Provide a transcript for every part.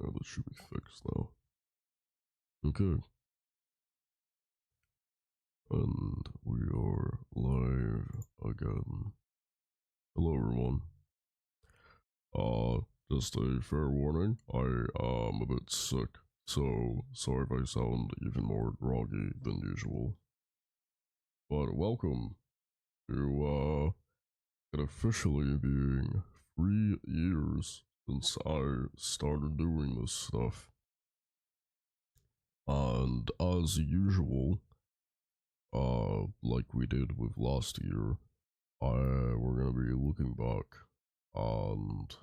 Oh, that should be fixed now. Okay. And we are live again. Hello everyone. Just a fair warning, I am a bit sick, so sorry if I sound even more groggy than usual. But welcome to it officially being 3 years since I started doing this stuff. And as usual, like we did with last year, we're gonna be looking back and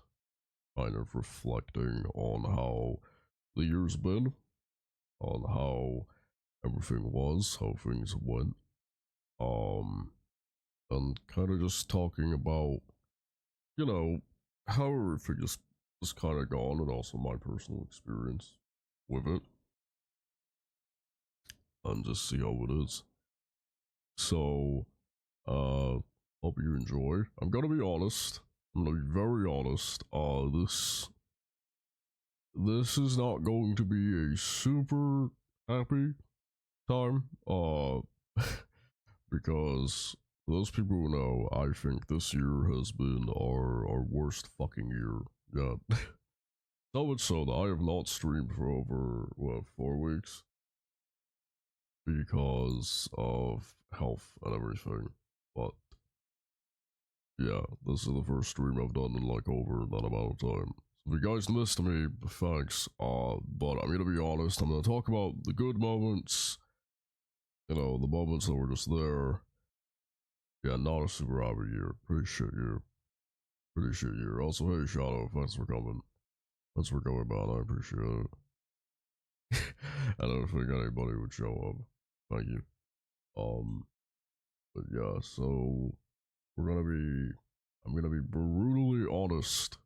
kind of reflecting on how the year's been, on how everything was, how things went, um, and kind of just talking about, how everything just kind of gone, and also my personal experience with it, and just see how it is. So, hope you enjoy. I'm gonna be honest. I'm gonna be very honest. This is not going to be a super happy time. Because those people who know, I think this year has been our worst fucking year yet. So much so that I have not streamed for over 4 weeks because of health and everything. But yeah, this is the first stream I've done in like over that amount of time. So if you guys missed me, thanks. But I'm gonna be honest, I'm gonna talk about the good moments, the moments that were just there. Yeah, not a super happy year. Pretty shit year. Pretty shit year. Also, hey Shadow, thanks for coming. Thanks for coming, man. I appreciate it. I don't think anybody would show up. Thank you. But yeah, so we're gonna be I'm gonna be brutally honest,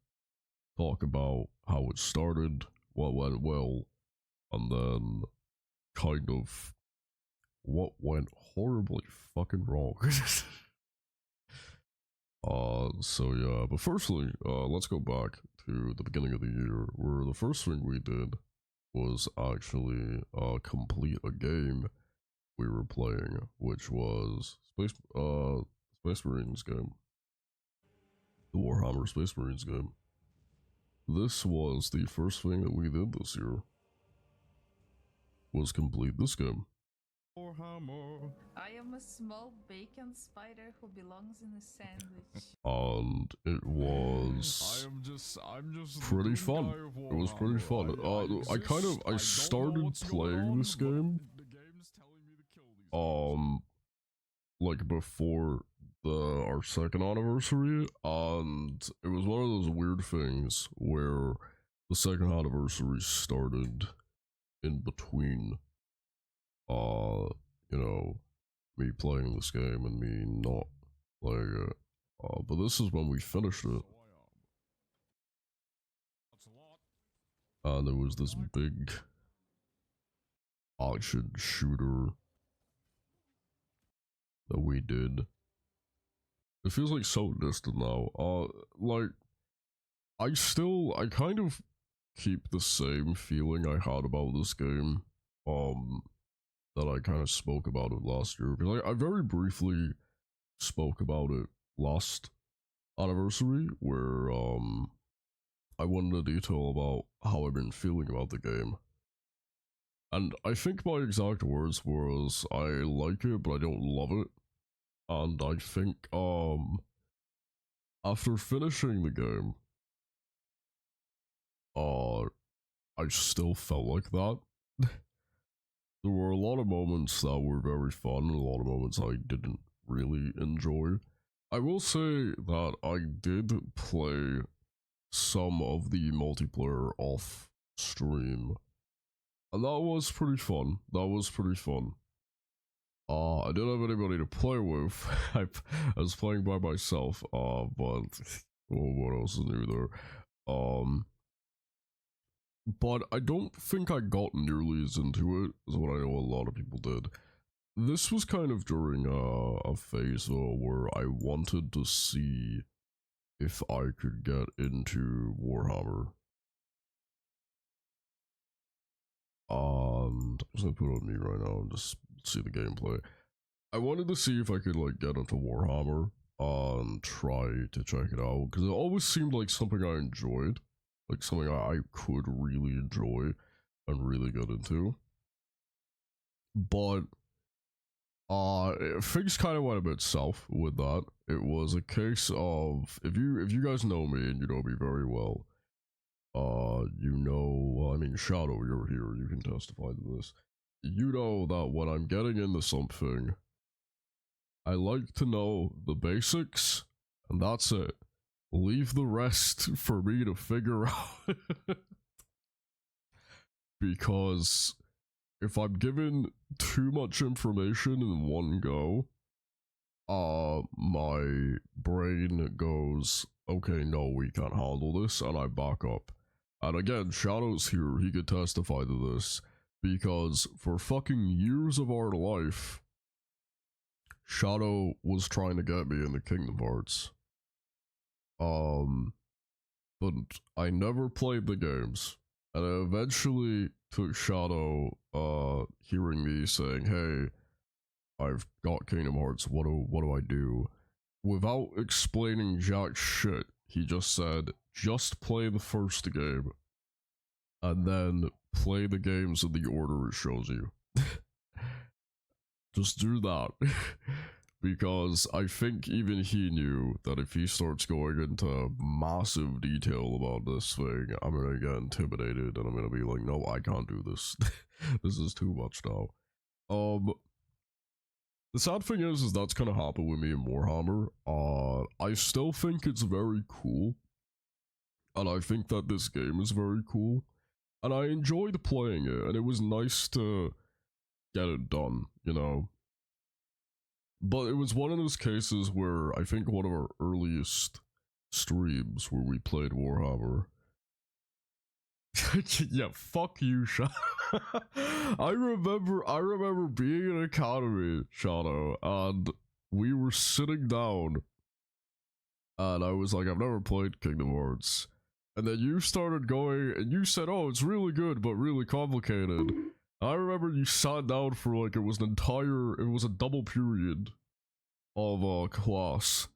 talk about how it started, what went well, and then kind of what went horribly fucking wrong. So yeah, but firstly, let's go back to the beginning of the year, where the first thing we did was actually complete a game we were playing, which was Space Marines game, the Warhammer Space Marines game. This was the first thing that we did this year, was complete this game. Warhammer. I am a small bacon spider who belongs in a sandwich. And it was I'm just pretty fun. It was pretty fun. I started playing this game The game's telling me to kill these like before our second anniversary, and it was one of those weird things where the second anniversary started in between me playing this game and me not playing it. But this is when we finished it. And there was this big action shooter that we did. It feels like so distant now. I kind of keep the same feeling I had about this game, that I kind of spoke about it last year. Because I very briefly spoke about it last anniversary, where, I went into detail about how I've been feeling about the game. And I think my exact words was, I like it, but I don't love it. And I think, after finishing the game, I still felt like that. There were a lot of moments that were very fun, and a lot of moments I didn't really enjoy. I will say that I did play some of the multiplayer off stream, and that was pretty fun. That was pretty fun. I didn't have anybody to play with. I was playing by myself. But what else is new there? But I don't think I got nearly as into it as what I know a lot of people did. This was kind of during a phase though where I wanted to see if I could get into Warhammer. and I'm just gonna put it on me right now and just see the gameplay. I wanted to see if I could like get into Warhammer and try to check it out because it always seemed like something I enjoyed, like something I could really enjoy and really get into. But things kind of went a bit south with that. It was a case of if you guys know me and you know me very well, you know, well, I mean, Shadow, you're here, you can testify to this. You know that when I'm getting into something, I like to know the basics, and that's it. Leave the rest for me to figure out. Because if I'm given too much information in one go, my brain goes, okay, no, we can't handle this, and I back up. And again, Shadow's here, he could testify to this, because for fucking years of our life, Shadow was trying to get me into Kingdom Hearts. But I never played the games. And it eventually took Shadow, hearing me saying, hey, I've got Kingdom Hearts, what do I do? Without explaining jack shit, he just said, just play the first game, and then play the games in the order it shows you. Just do that. Because I think even he knew that if he starts going into massive detail about this thing, I'm gonna get intimidated and I'm gonna be like, no, I can't do this. This is too much now. The sad thing is that's kind of happened with me in Warhammer. I still think it's very cool. And I think that this game is very cool. And I enjoyed playing it, and it was nice to get it done, you know? But it was one of those cases where I think one of our earliest streams where we played Warhammer. Yeah, fuck you, Shadow. I remember being in Academy, Shadow, and we were sitting down, and I was like, I've never played Kingdom Hearts. And then you started going, and you said, oh, it's really good, but really complicated. I remember you sat down for like, it was a double period of class.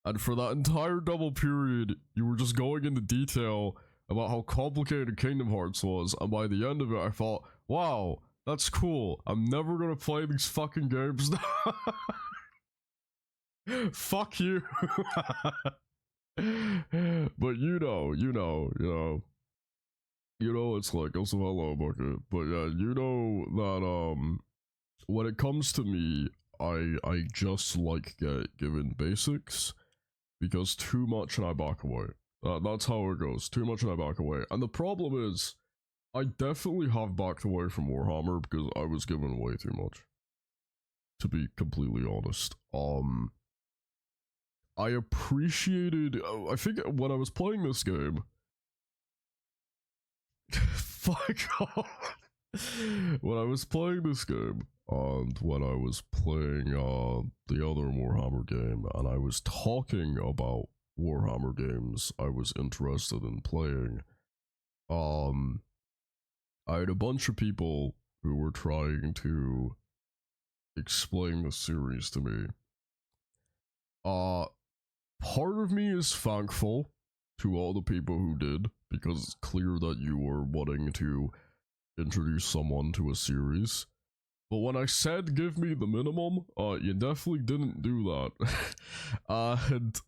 And for that entire double period, you were just going into detail about how complicated Kingdom Hearts was, and by the end of it, I thought, wow, that's cool. I'm never gonna play these fucking games now. Fuck you. But you know, it's like, also hello, Bucket. But yeah, you know that, when it comes to me, I just like given basics, because too much and I back away. That's how it goes. Too much and I back away. And the problem is, I definitely have backed away from Warhammer because I was given way too much. To be completely honest. I appreciated, I think when I was playing this game, fuck off. When I was playing this game, and when I was playing the other Warhammer game, and I was talking about Warhammer games I was interested in playing, I had a bunch of people who were trying to explain the series to me. Part of me is thankful to all the people who did, because it's clear that you were wanting to introduce someone to a series. But when I said give me the minimum, you definitely didn't do that. And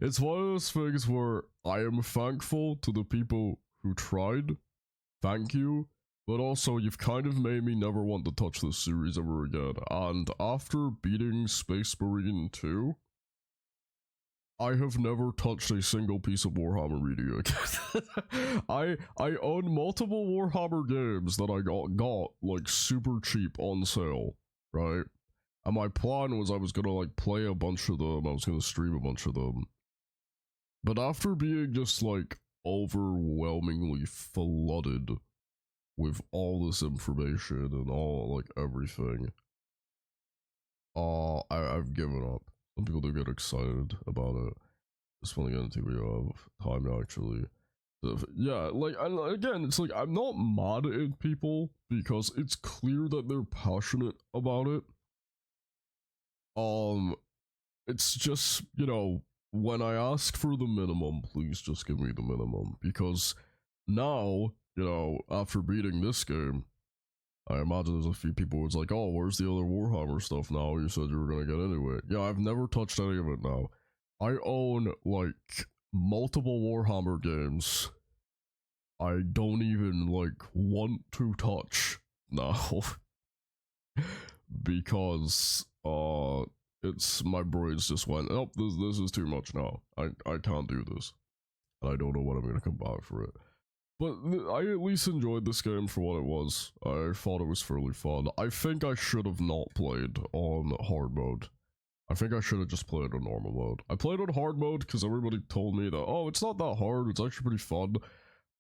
it's one of those things where I am thankful to the people who tried. Thank you. But also, you've kind of made me never want to touch this series ever again. And after beating Space Marine 2, I have never touched a single piece of Warhammer media again. I own multiple Warhammer games that I got like super cheap on sale, right? And my plan was I was gonna like play a bunch of them, I was gonna stream a bunch of them. But after being just like overwhelmingly flooded with all this information and all like everything, I've given up. Some people do get excited about it. Just want to get into we have time actually. Yeah, like, and again, it's like, I'm not mad at people because it's clear that they're passionate about it. It's just, you know, when I ask for the minimum, please just give me the minimum, because now, you know, after beating this game, I imagine there's a few people who's like, oh, where's the other Warhammer stuff now? You said you were gonna get into it. Yeah, I've never touched any of it now. I own, like, multiple Warhammer games I don't even, like, want to touch now. Because, it's, my brains just went, oh, this is too much now. I can't do this. And I don't know when I'm gonna come back for it. But I at least enjoyed this game for what it was. I thought it was fairly fun. I think I should have not played on hard mode. I think I should have just played on normal mode. I played on hard mode because everybody told me that, oh, it's not that hard, it's actually pretty fun.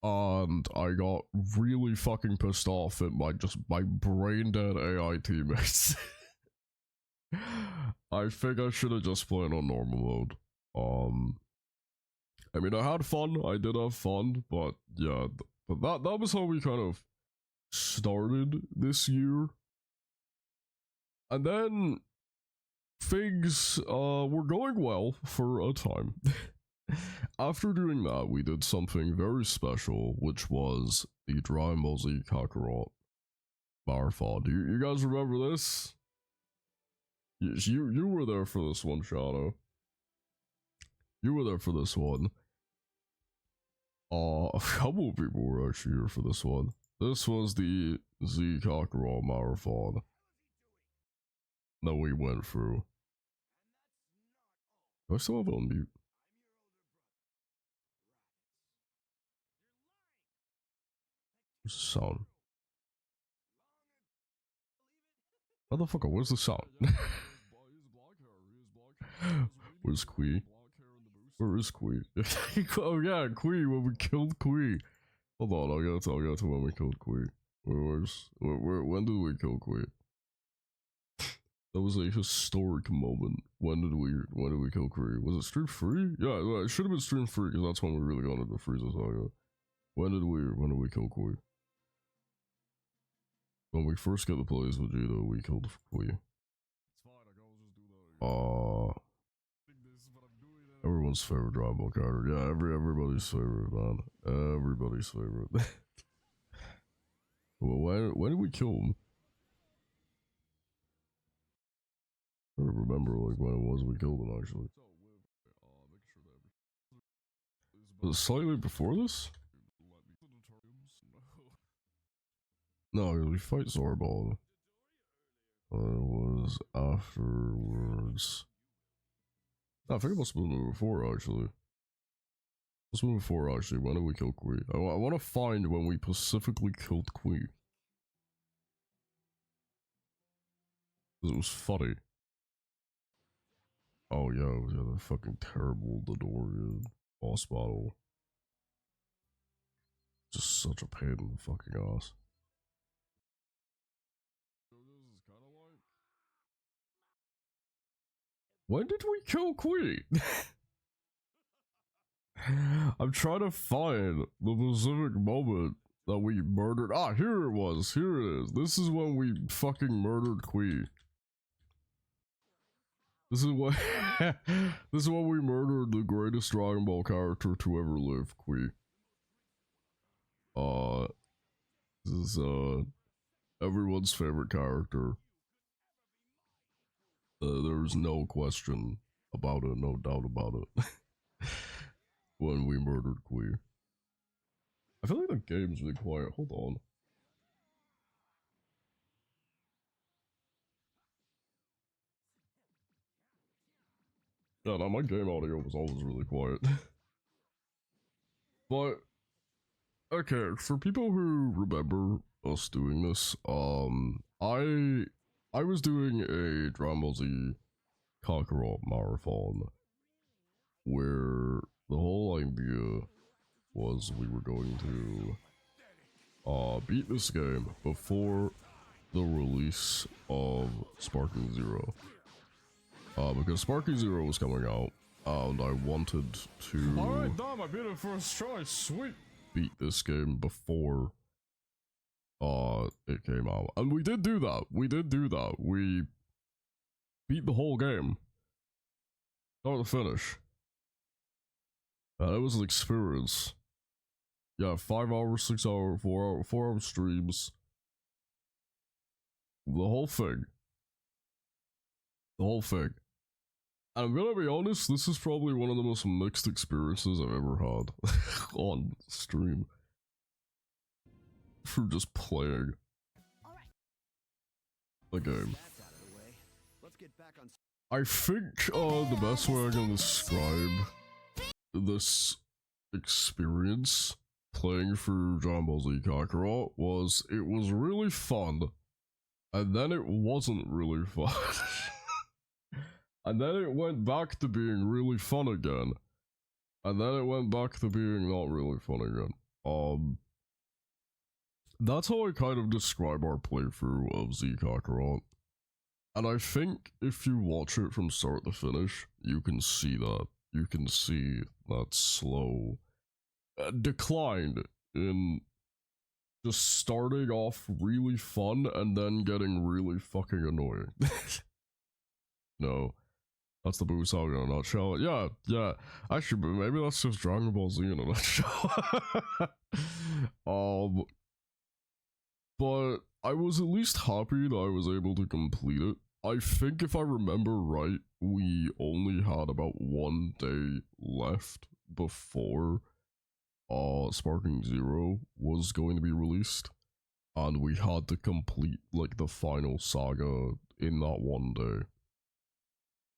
And I got really fucking pissed off at my brain dead AI teammates. I think I should have just played on normal mode. I mean, I had fun. I did have fun, but yeah, but that was how we kind of started this year. And then things were going well for a time. After doing that, we did something very special, which was the Dragon Ball Z Kakarot Marathon. Do you guys remember this? Yes, you were there for this one, Shadow. You were there for this one. A couple of people were actually here for this one. This was the Z Kakarot Marathon that we went through. Do I still have it on mute? Where's the sound? Motherfucker, where's the sound? Where's Kui? Where is Kui? Oh yeah, Kui, when we killed Kui. Hold on, I'll get to when we killed Kui. When did we kill Kui? That was a historic moment. When did we kill Kui? Was it stream 3? Yeah, it should have been stream 3 because that's when we really got into the Frieza saga. When did we kill Kui? When we first got the plays with Vegeta, we killed Kui. Everyone's favorite Dragon Ball character. Yeah, everybody's favorite, man. Everybody's favorite. Well, when did we kill him? I don't remember like when it was we killed him actually. Was it slightly before this? No, we fight Zarbal. It was afterwards. No, I think it must have been before actually. Must have been before actually. When did we kill Kui? I want to find when we specifically killed Kui. Because it was funny. Oh yeah, the fucking terrible Dodoria boss battle. Just such a pain in the fucking ass. When did we kill Kui? I'm trying to find the specific moment that we murdered. Ah, here it was. Here it is. This is when we fucking murdered Kui. This is what this is when we murdered the greatest Dragon Ball character to ever live, Kui. This is everyone's favorite character. There's no question about it, no doubt about it. When we murdered Kui. I feel like the game's really quiet. Hold on. Yeah, no, my game audio was always really quiet. But okay, for people who remember us doing this, I was doing a Dragon Ball Z Kakarot Marathon where the whole idea was we were going to beat this game before the release of Sparking Zero. Because Sparking Zero was coming out, and I wanted to... Alright, Dom, I beat it first try, sweet! beat this game before it came out. And we did do that. We beat the whole game. Start to finish. And it was an experience. Yeah, 5 hours, 6 hour, 4 hour streams. The whole thing. And I'm gonna be honest, this is probably one of the most mixed experiences I've ever had on stream. For just playing the game. I think the best way I can describe this experience playing for Dragon Ball Z Kakarot was it was really fun, and then it wasn't really fun. And then it went back to being really fun again. And then it went back to being not really fun again. That's how I kind of describe our playthrough of Z Kakarot. And I think if you watch it from start to finish, you can see that. You can see that slow decline in just starting off really fun and then getting really fucking annoying. No. That's the Boo Saga in a nutshell. Yeah. Actually, maybe that's just Dragon Ball Z in a nutshell. But I was at least happy that I was able to complete it. I think if I remember right, we only had about 1 day left before Sparking Zero was going to be released. And we had to complete like the final saga in that 1 day.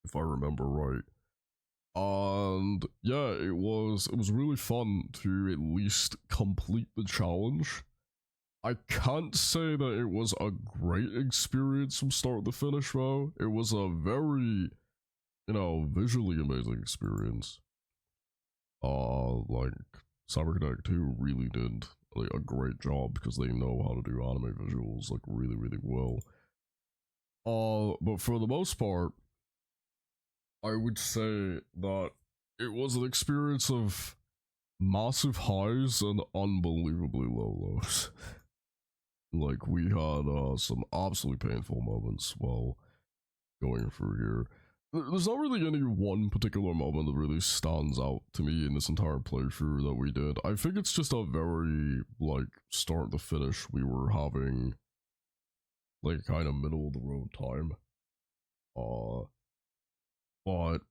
If I remember right. And yeah, it was really fun to at least complete the challenge. I can't say that it was a great experience from start to finish though. It was a very, visually amazing experience. Like CyberConnect 2 really did like a great job because they know how to do anime visuals like really, really well. But for the most part, I would say that it was an experience of massive highs and unbelievably low lows. Like, we had some absolutely painful moments while going through here. There's not really any one particular moment that really stands out to me in this entire playthrough that we did. I think it's just a very, like, start to finish, we were having, like, kind of middle of the road time. But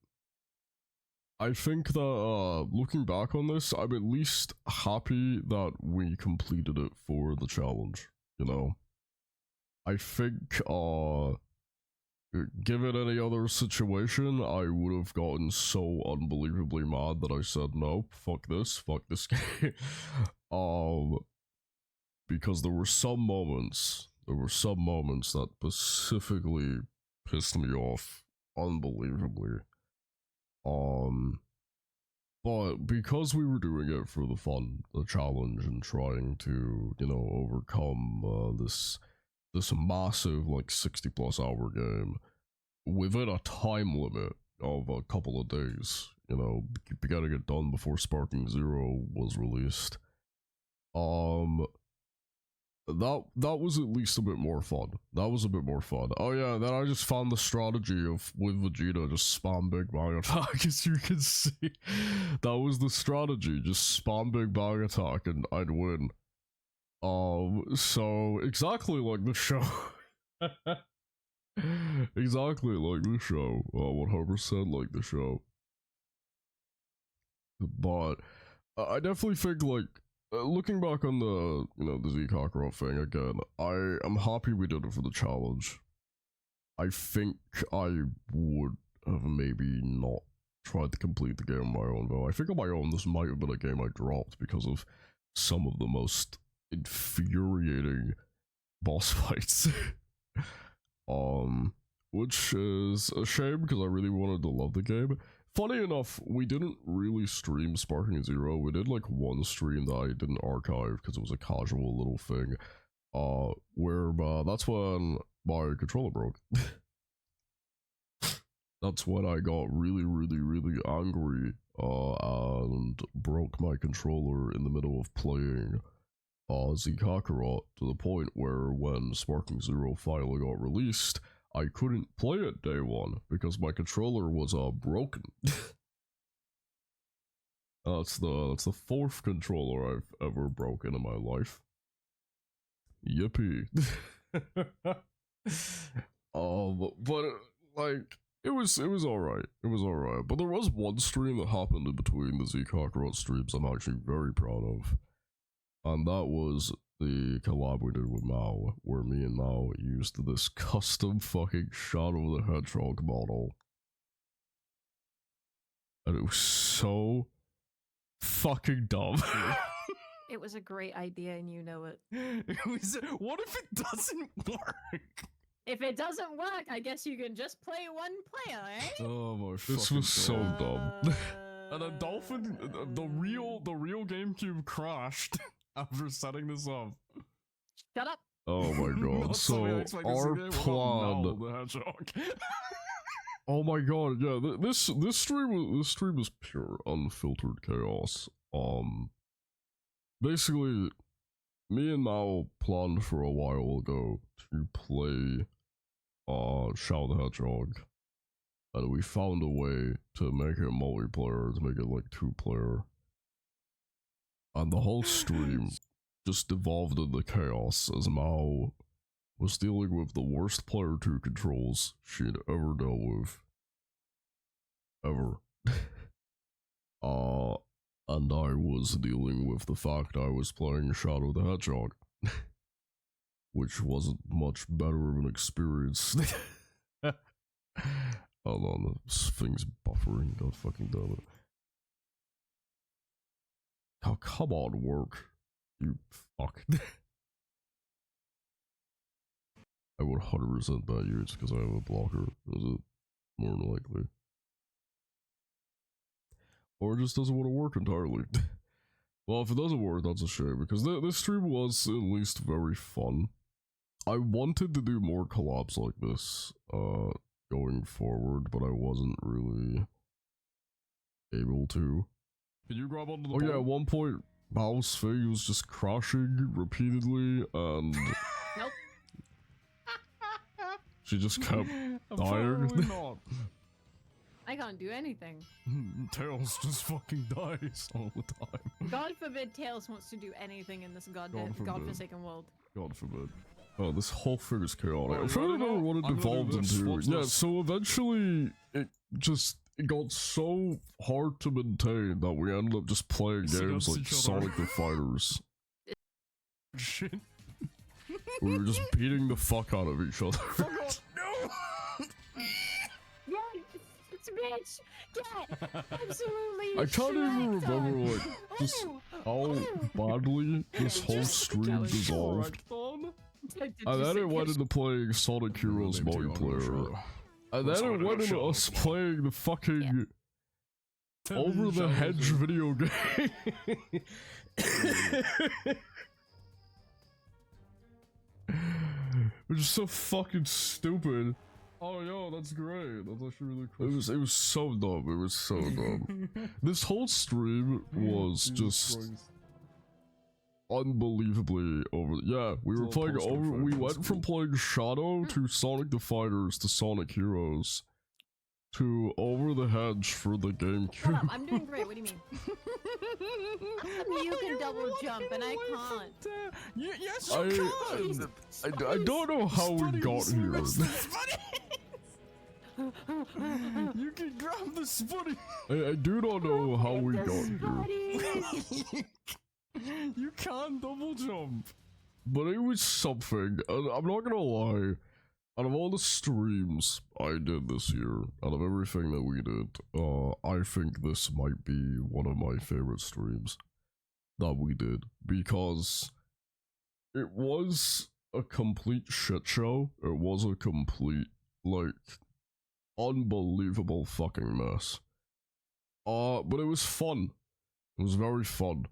I think that, looking back on this, I'm at least happy that we completed it for the challenge, I think, given any other situation, I would have gotten so unbelievably mad that I said, nope, fuck this game. Because there were some moments that specifically pissed me off unbelievably. But because we were doing it for the fun, the challenge, and trying to, overcome this massive, like, 60+ hour game within a time limit of a couple of days, getting it done before Sparking Zero was released. That was at least a bit more fun. Oh yeah, then I just found the strategy of, with Vegeta, just spam Big Bang Attack, as you can see. That was the strategy, just spam Big Bang Attack and I'd win. So, exactly like the show. Exactly like the show. 100% like the show. But, I definitely think, like, looking back on the, the Z Kakarot thing again, I am happy we did it for the challenge. I think I would have maybe not tried to complete the game on my own, though. I think on my own, this might have been a game I dropped because of some of the most infuriating boss fights. Which is a shame because I really wanted to love the game. Funny enough, we didn't really stream Sparking Zero. We did like one stream that I didn't archive because it was a casual little thing. Where that's when my controller broke. That's when I got really, really, really angry and broke my controller in the middle of playing Z Kakarot to the point where when Sparking Zero finally got released, I couldn't play it day one because my controller was broken. That's the fourth controller I've ever broken in my life. Yippee. But like it was alright. It was alright. But there was one stream that happened in between the Z Kakarot streams I'm actually very proud of. And that was the collab we did with Mao, where me and Mao used this custom fucking Shadow the Hedgehog model. And it was so fucking dumb. It was a great idea and you know it. What if it doesn't work? If it doesn't work, I guess you can just play one player, eh? Oh my This was so dumb. And then Dolphin, the real GameCube crashed after setting this up. Shut up. Oh my god. Not So something I expected to our see. What about plan. Mao the Hedgehog? Oh my god, yeah, this stream is pure unfiltered chaos. Basically, me and Mao planned for a while ago to play Shadow the Hedgehog. And we found a way to make it multiplayer, to make it like 2-player. And the whole stream just devolved into chaos as Mao was dealing with the worst player 2 controls she'd ever dealt with. Ever. And I was dealing with the fact I was playing Shadow the Hedgehog. Which wasn't much better of an experience. Hold on, this thing's buffering, god fucking damn it. Oh, come on, work. You fuck. I would 100% bet you it's because I have a blocker. Is it? More than likely. Or it just doesn't want to work entirely. Well, if it doesn't work, that's a shame, because this stream was at least very fun. I wanted to do more collabs like this, going forward, but I wasn't really able to. Can you grab onto the Oh yeah, ball? at one point, Mao's thing was just crashing repeatedly, and Nope. she just kept Apparently dying. not. I can't do anything. Tails just fucking dies all the time. God forbid Tails wants to do anything in this God forbid. godforsaken world. God forbid. Oh, this whole thing is chaotic. Oh, I'm trying to remember what it I'm gonna do devolved this. into. Watch Yeah, this. so eventually it got so hard to maintain that we ended up just playing Sit games against like each other. Sonic the Fighters. Shit. We were just beating the fuck out of each other. Fuck off. No! Yeah, it's a bitch. Yeah, absolutely. I can't even Shrek remember on. like just Oh, how badly this whole Just- stream dissolved. And then it went into playing Sonic Heroes multiplayer. And then it went into us playing the fucking Over the Hedge video game. Which is so fucking stupid. Oh, yo, that's great. That's actually really cool. It was so dumb. It was so dumb. This whole stream was just unbelievably over. Yeah, we were It's all playing poster over. We effect, went that's from cool. playing Shadow to Sonic the Fighters to Sonic Heroes to Over the Hedge for the Shut GameCube. up, I'm doing great. What do you mean? You can double jump and I can't. Yes, I- you can! I don't know how we got here. You can grab the spuddy! I do not know how we got here. Buddy. You can't double jump! But it was something, and I'm not gonna lie, out of all the streams I did this year, out of everything that we did, I think this might be one of my favorite streams that we did, because it was a complete shit show. It was a complete, like, unbelievable fucking mess. But it was fun. It was very fun.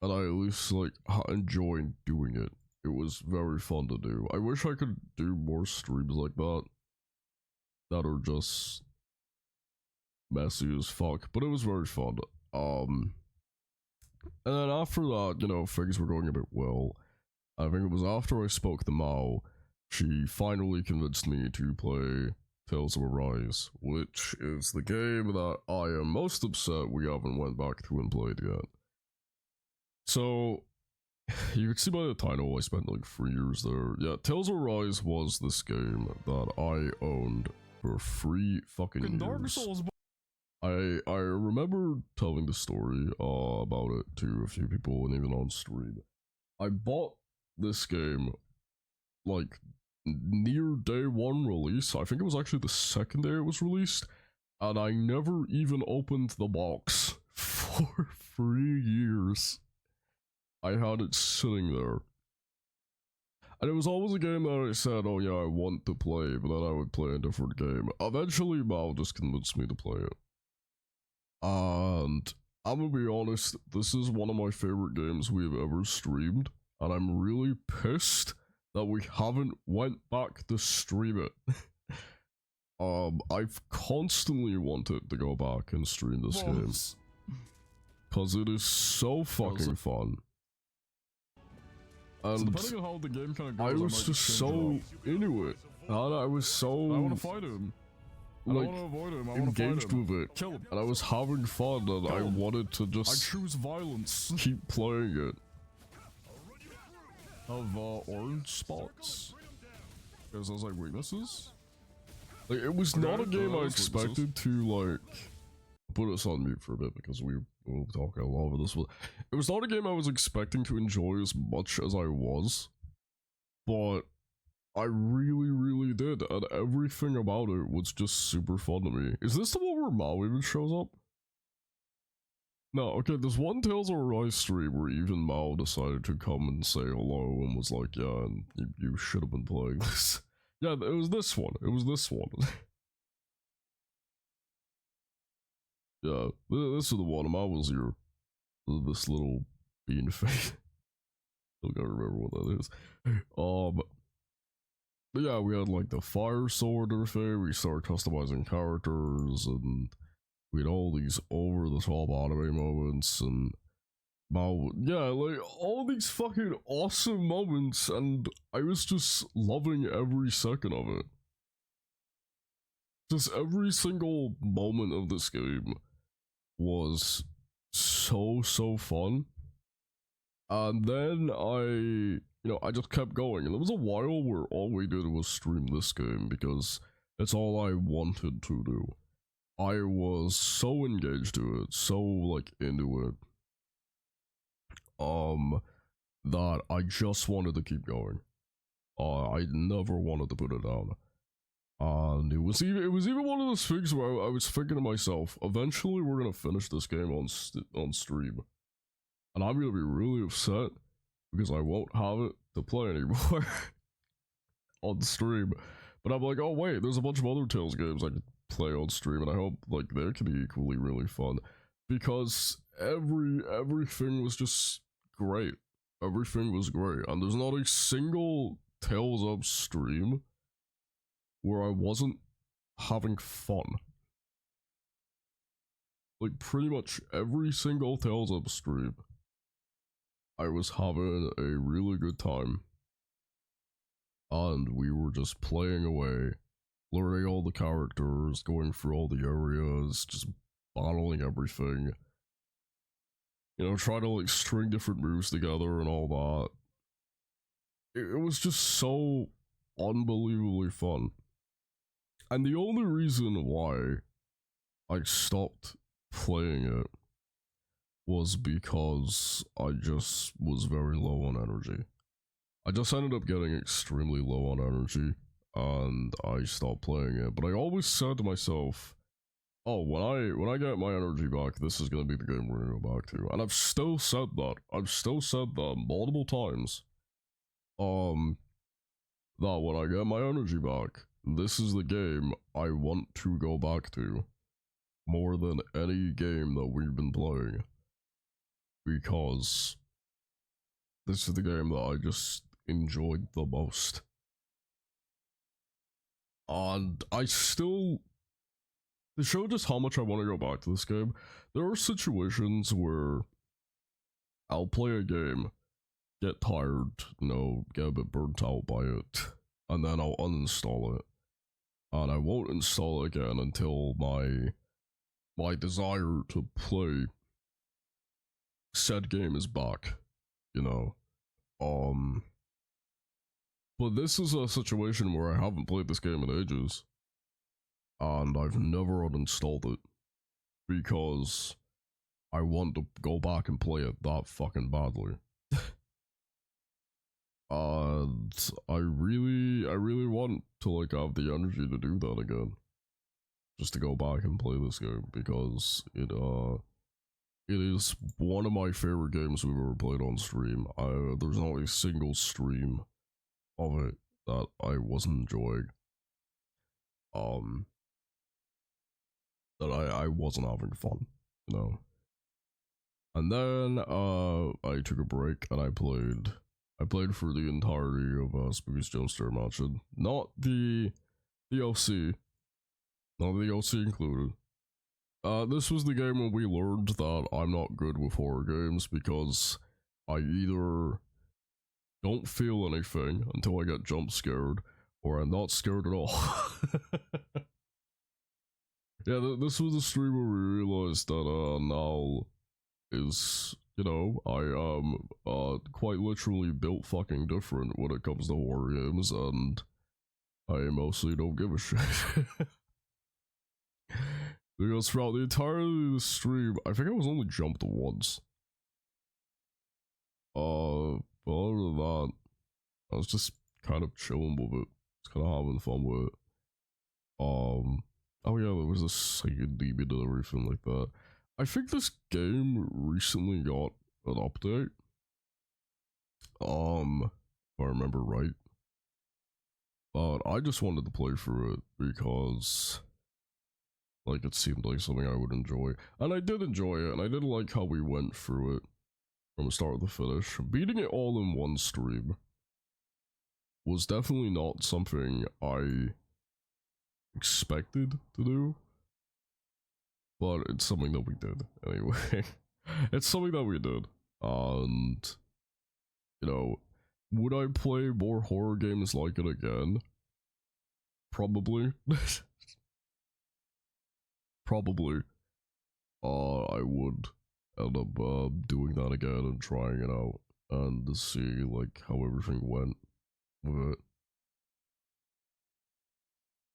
And I at least, like, enjoyed doing it. It was very fun to do. I wish I could do more streams like that. That are just messy as fuck, but it was very fun. And then after that, you know, things were going a bit well. I think it was after I spoke to Mao, she finally convinced me to play Tales of Arise, which is the game that I am most upset we haven't went back to and played yet. So, you can see by the title, I spent like 3 years there. Yeah, Tales of Arise was this game that I owned for 3 fucking Dark years. Souls. I remember telling the story about it to a few people and even on stream. I bought this game like near day 1 release. I think it was actually the second day it was released, and I never even opened the box for 3 years. I had it sitting there. And it was always a game that I said, oh yeah, I want to play, but then I would play a different game. Eventually, Mal just convinced me to play it. And I'm gonna be honest, this is one of my favorite games we've ever streamed, and I'm really pissed that we haven't went back to stream it. I've constantly wanted to go back and stream this game, cause it is so fucking fun. And depending on how the game kind of goes, I was just so into it, and I was so I want to fight him. I like want to avoid him. I want to fight engaged him. with it, Kill him. and I was having fun, and I Kill him. wanted to I just choose violence. keep playing it. Of orange spots. Because those like weaknesses. Like, it was Okay, not a game I those expected to, like, put us on mute for a bit because we will talk a lot over this one. It was not a game I was expecting to enjoy as much as I was, but I really, really did, and everything about it was just super fun to me. Is this the one where Mao even shows up? No, okay, there's one Tales of Arise stream where even Mao decided to come and say hello and was like, yeah, and you should have been playing this. Yeah, it was this one. It was this one. Yeah, this is the one. Mao was here. This little bean face. Still gotta remember what that is. But yeah, we had like the fire sword and everything. We started customizing characters, and we had all these over the top anime moments, and yeah, like all these fucking awesome moments, and I was just loving every second of it. Just every single moment of this game was so fun. And then I just kept going, and there was a while where all we did was stream this game because it's all I wanted to do. I was so engaged to it, so like into it, that I just wanted to keep going. I never wanted to put it down. And it was even one of those things where I was thinking to myself, eventually we're gonna finish this game on stream, and I'm gonna be really upset because I won't have it to play anymore on stream. But I'm like, oh wait, there's a bunch of other Tales games I could play on stream, and I hope like they can be equally really fun, because everything was just great. Everything was great, and there's not a single Tales of stream where I wasn't having fun. Like, pretty much every single Tales of stream, I was having a really good time. And we were just playing away, learning all the characters, going through all the areas, just battling everything. You know, trying to like string different moves together and all that. It was just so unbelievably fun. And the only reason why I stopped playing it was because I just was very low on energy. I just ended up getting extremely low on energy, and I stopped playing it. But I always said to myself, oh, when I get my energy back, this is gonna be the game we're gonna go back to. And I've still said that. I've still said that multiple times. That when I get my energy back, this is the game I want to go back to more than any game that we've been playing, because this is the game that I just enjoyed the most. And I still to show just how much I want to go back to this game, there are situations where I'll play a game, get tired, get a bit burnt out by it, and then I'll uninstall it. And I won't install it again until my desire to play said game is back, you know. But this is a situation where I haven't played this game in ages, and I've never uninstalled it because I want to go back and play it that fucking badly. And I really want to like have the energy to do that again, just to go back and play this game because it is one of my favorite games we've ever played on stream. There's not a single stream of it that I wasn't enjoying. That I wasn't having fun, you know. And then I took a break and I played for the entirety of Spooky's Jonestar Mansion. Not the DLC. Not the DLC included. This was the game when we learned that I'm not good with horror games because I either don't feel anything until I get jump scared, or I'm not scared at all. Yeah, this was a stream where we realized that Nal is, I am quite literally built fucking different when it comes to horror games, and I mostly don't give a shit. Because throughout the entirety of the stream, I think I was only jumped once. But other than that, I was just kind of chilling with it. Just kind of having fun with it. Oh yeah, there was a second demon and everything like that. I think this game recently got an update. If I remember right. But I just wanted to play through it because like it seemed like something I would enjoy. And I did enjoy it, and I did like how we went through it from the start to the finish. Beating it all in one stream was definitely not something I expected to do. But it's something that we did, anyway. It's something that we did. And, would I play more horror games like it again? Probably. Probably. I would end up doing that again and trying it out and to see like how everything went with it.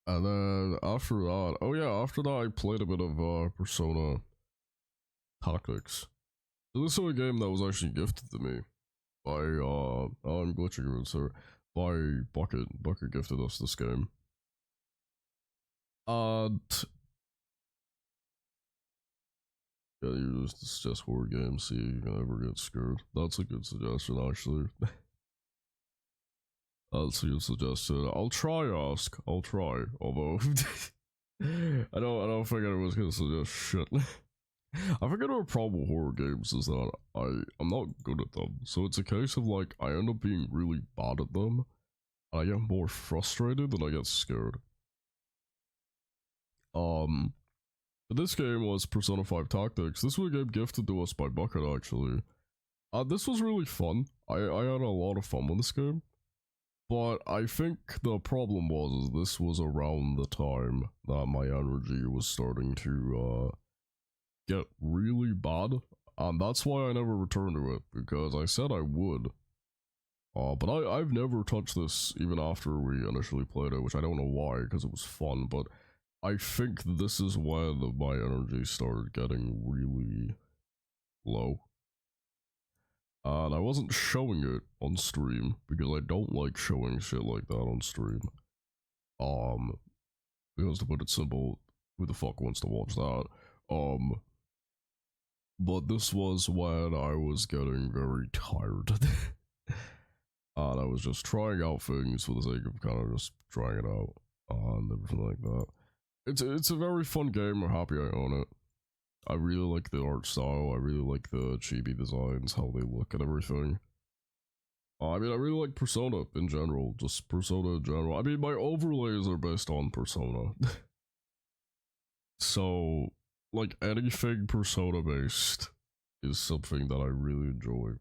And then after that, after that I played a bit of Persona Tactics. So this is a game that was actually gifted to me by I'm glitching it, sir. By Bucket. Bucket gifted us this game. And yeah, you just suggest horror games, see if you can ever get scared. That's a good suggestion, actually. That's a good suggestion. I'll try, Ask. I'll try, although I don't think anyone's gonna suggest shit. I think another problem with horror games is that I'm not good at them. So it's a case of like I end up being really bad at them. And I get more frustrated than I get scared. But this game was Persona 5 Tactics. This was a game gifted to us by Bucket, actually. This was really fun. I had a lot of fun with this game. But I think the problem was this was around the time that my energy was starting to get really bad. And that's why I never returned to it, because I said I would. But I've never touched this even after we initially played it, which I don't know why, because it was fun, but I think this is when my energy started getting really low. And I wasn't showing it on stream, because I don't like showing shit like that on stream. Because to put it simple, who the fuck wants to watch that? But this was when I was getting very tired. And I was just trying out things for the sake of kind of just trying it out, and everything like that. It's a very fun game, I'm happy I own it. I really like the art style, I really like the chibi designs, how they look and everything. I mean, I really like Persona in general, just Persona in general. I mean, my overlays are based on Persona. So, like, anything Persona based is something that I really enjoy.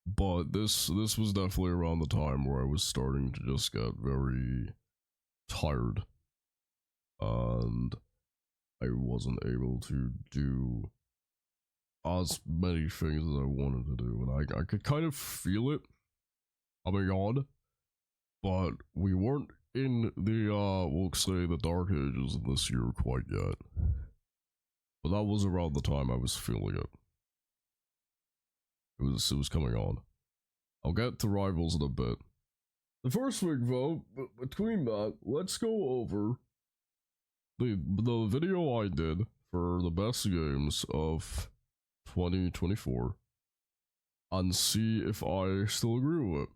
But this was definitely around the time where I was starting to just get very tired, and I wasn't able to do as many things as I wanted to do, and I could kind of feel it coming on, but we weren't in the we'll say the dark ages of this year quite yet. But that was around the time I was feeling it. It was coming on. I'll get to Rivals in a bit. The first thing though, between that, let's go over the video I did for the best games of 2024 and see if I still agree with it.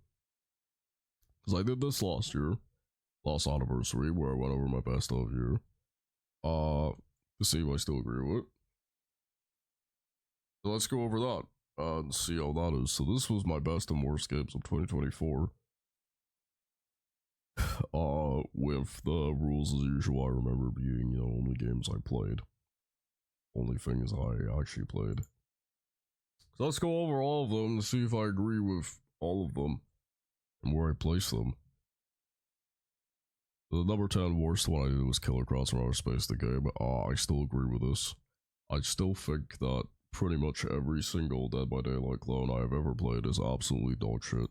Because I did this last anniversary, where I went over my best of year. To see if I still agree with it. So let's go over that and see how that is. So this was my best and worst games of 2024. With the rules as usual, I remember being, only games I played. Only things I actually played. So let's go over all of them to see if I agree with all of them and where I place them. The number 10 worst one I did was Killer Cross from Outer Space, the game. I still agree with this. I still think that pretty much every single Dead by Daylight clone I have ever played is absolutely dog shit.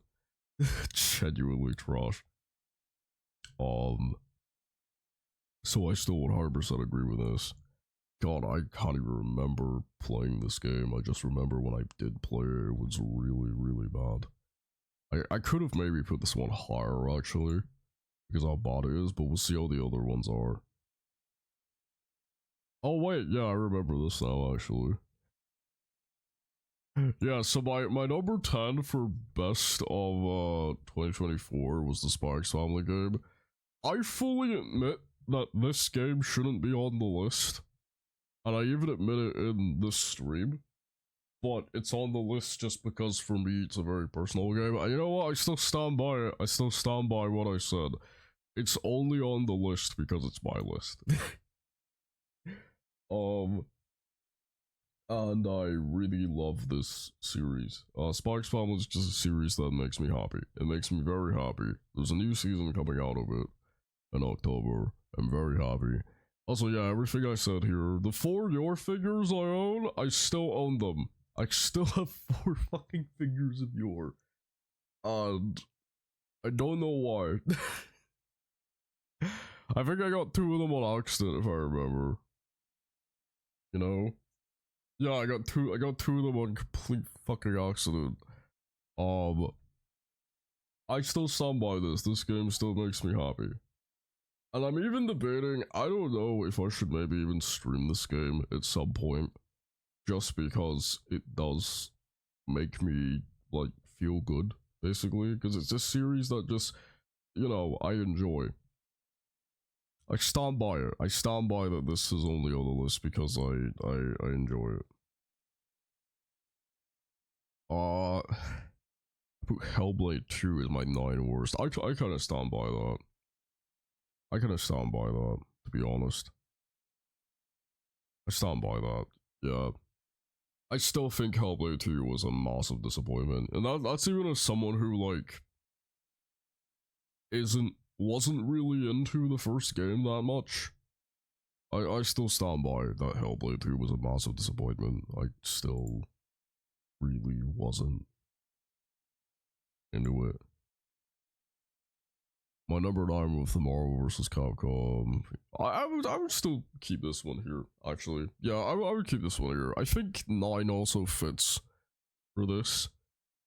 Genuinely trash. So I still 100% agree with this. God, I can't even remember playing this game. I just remember when I did play it, it was really, really bad. I could have maybe put this one higher, actually, because how bad it is, but we'll see how the other ones are. Oh wait, yeah, I remember this now, actually. Yeah, so my number 10 for best of 2024 was the Sparks Family game. I fully admit that this game shouldn't be on the list, and I even admit it in this stream, but it's on the list just because for me it's a very personal game. And you know what, I still stand by it. I still stand by what I said. It's only on the list because it's my list. And I really love this series. Sparks Family is just a series that makes me happy. It makes me very happy. There's a new season coming out of it in October. I'm very happy. Also, yeah, everything I said here, the 4 Your figures I own, I still own them. I still have 4 fucking figures of Your. And I don't know why. I think I got 2 of them on accident, if I remember. You know? Yeah, I got two of them on complete fucking accident. I still stand by this. This game still makes me happy. And I'm even debating, I don't know if I should maybe even stream this game at some point. Just because it does make me, like, feel good, basically. Because it's a series that just, I enjoy. I stand by it. I stand by that this is only on the list because I enjoy it. Hellblade 2 is my 9 worst. I kind of stand by that. To be honest. I stand by that, yeah. I still think Hellblade 2 was a massive disappointment. And that's even as someone who, like, wasn't really into the first game that much. I still stand by that Hellblade 2 was a massive disappointment. I still really wasn't into it. My number 9 with the Marvel vs. Capcom. I would still keep this one here, actually. Yeah, I would keep this one here. I think 9 also fits for this,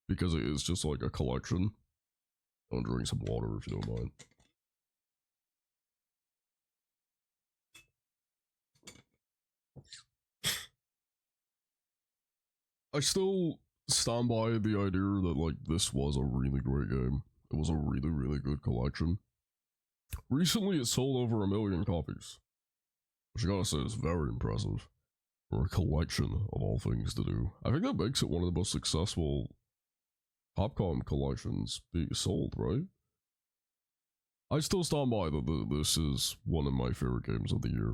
because it is just like a collection. I'll drink some water if you don't mind. I still stand by the idea that, like, this was a really great game. It was a really, really good collection. Recently, it sold over 1 million copies, which I gotta say is very impressive for a collection of all things to do. I think that makes it one of the most successful Capcom collections being sold, right? I still stand by that this is one of my favorite games of the year.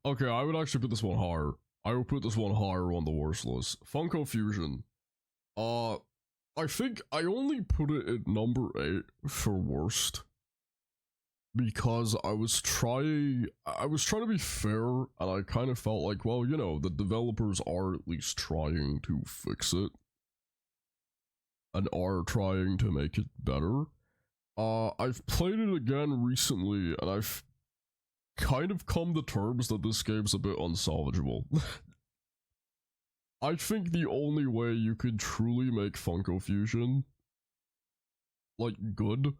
Okay, I would actually put this one higher. I would put this one higher on the worst list. Funko Fusion. I think I only put it at number 8 for worst because I was trying to be fair, and I kind of felt like, well, you know, the developers are at least trying to fix it and are trying to make it better. I've played it again recently, and I've kind of come to terms that this game's a bit unsalvageable. I think the only way you could truly make Funko Fusion, like, good,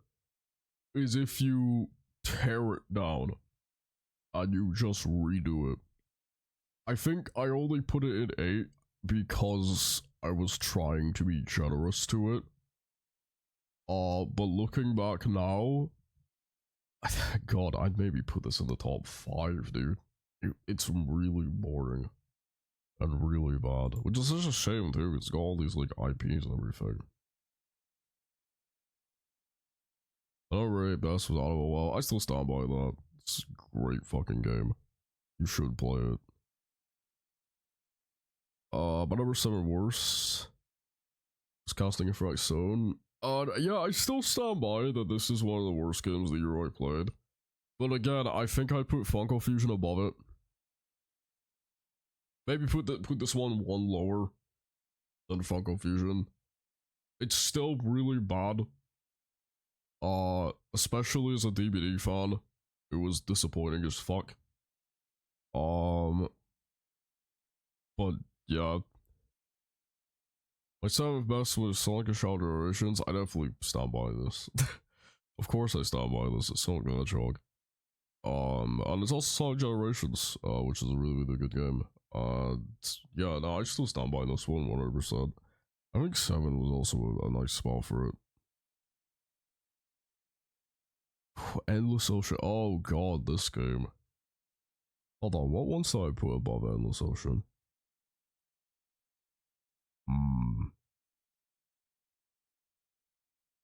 is if you tear it down and you just redo it. I think I only put it at 8 because I was trying to be generous to it. But looking back now, God, I'd maybe put this in the top 5, dude. It's really boring. And really bad. Which is such a shame too, it's got all these like IPs and everything. Alright, best was out of a while. I still stand by that. It's a great fucking game. You should play it. But number 7 worse. It's Casting Effect Zone. Yeah, I still stand by that this is one of the worst games of the year I played. But again, I think I'd put Funko Fusion above it. Maybe put this one lower than Funko Fusion. It's still really bad. Especially as a DBD fan, it was disappointing as fuck. But yeah. My 7th best was Sonic and Shadow Generations. I definitely stand by this. Of course I stand by this. It's Sonic the Hedgehog. And it's also Sonic Generations, which is a really, really good game. Yeah, no, I still stand by this one 100%. I think 7 was also a nice spot for it. Endless Ocean. Oh god, this game. Hold on, what one did I put above Endless Ocean?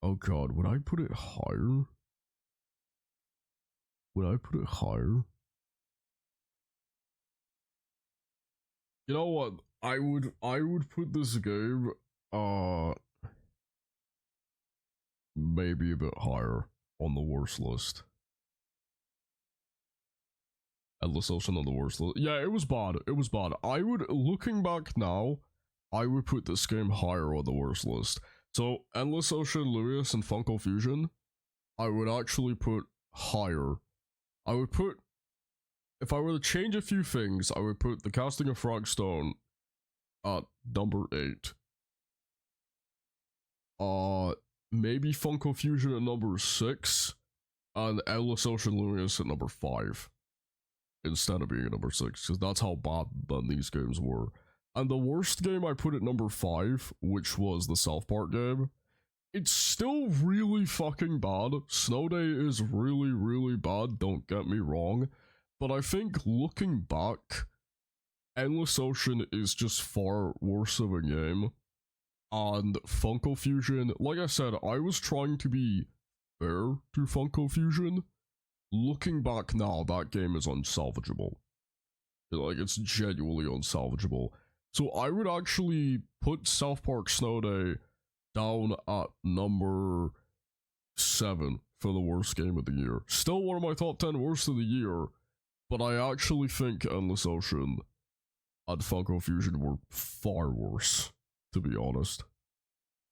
Oh god, would I put it higher? Would I put it higher? You know what? I would put this game maybe a bit higher on the worst list. Endless Ocean on the worst list. Yeah, it was bad. It was bad. I would, looking back now, I would put this game higher on the worst list. So Endless Ocean, Lewis, and Funko Fusion, I would actually put higher. I would put, if I were to change a few things, I would put the Casting of Frogstone at number 8. Maybe Funko Fusion at number 6, and Endless Ocean Luminous at number 5. Instead of being at number 6, because that's how bad these games were. And the worst game I put at number 5, which was the South Park game, it's still really fucking bad. Snow Day is really, really bad, don't get me wrong. But I think looking back, Endless Ocean is just far worse of a game. And Funko Fusion, like I said, I was trying to be fair to Funko Fusion. Looking back now, that game is unsalvageable. Like, it's genuinely unsalvageable. So I would actually put South Park Snow Day down at number 7 for the worst game of the year. Still one of my top 10 worst of the year, but I actually think Endless Ocean and Funko Fusion were far worse, to be honest.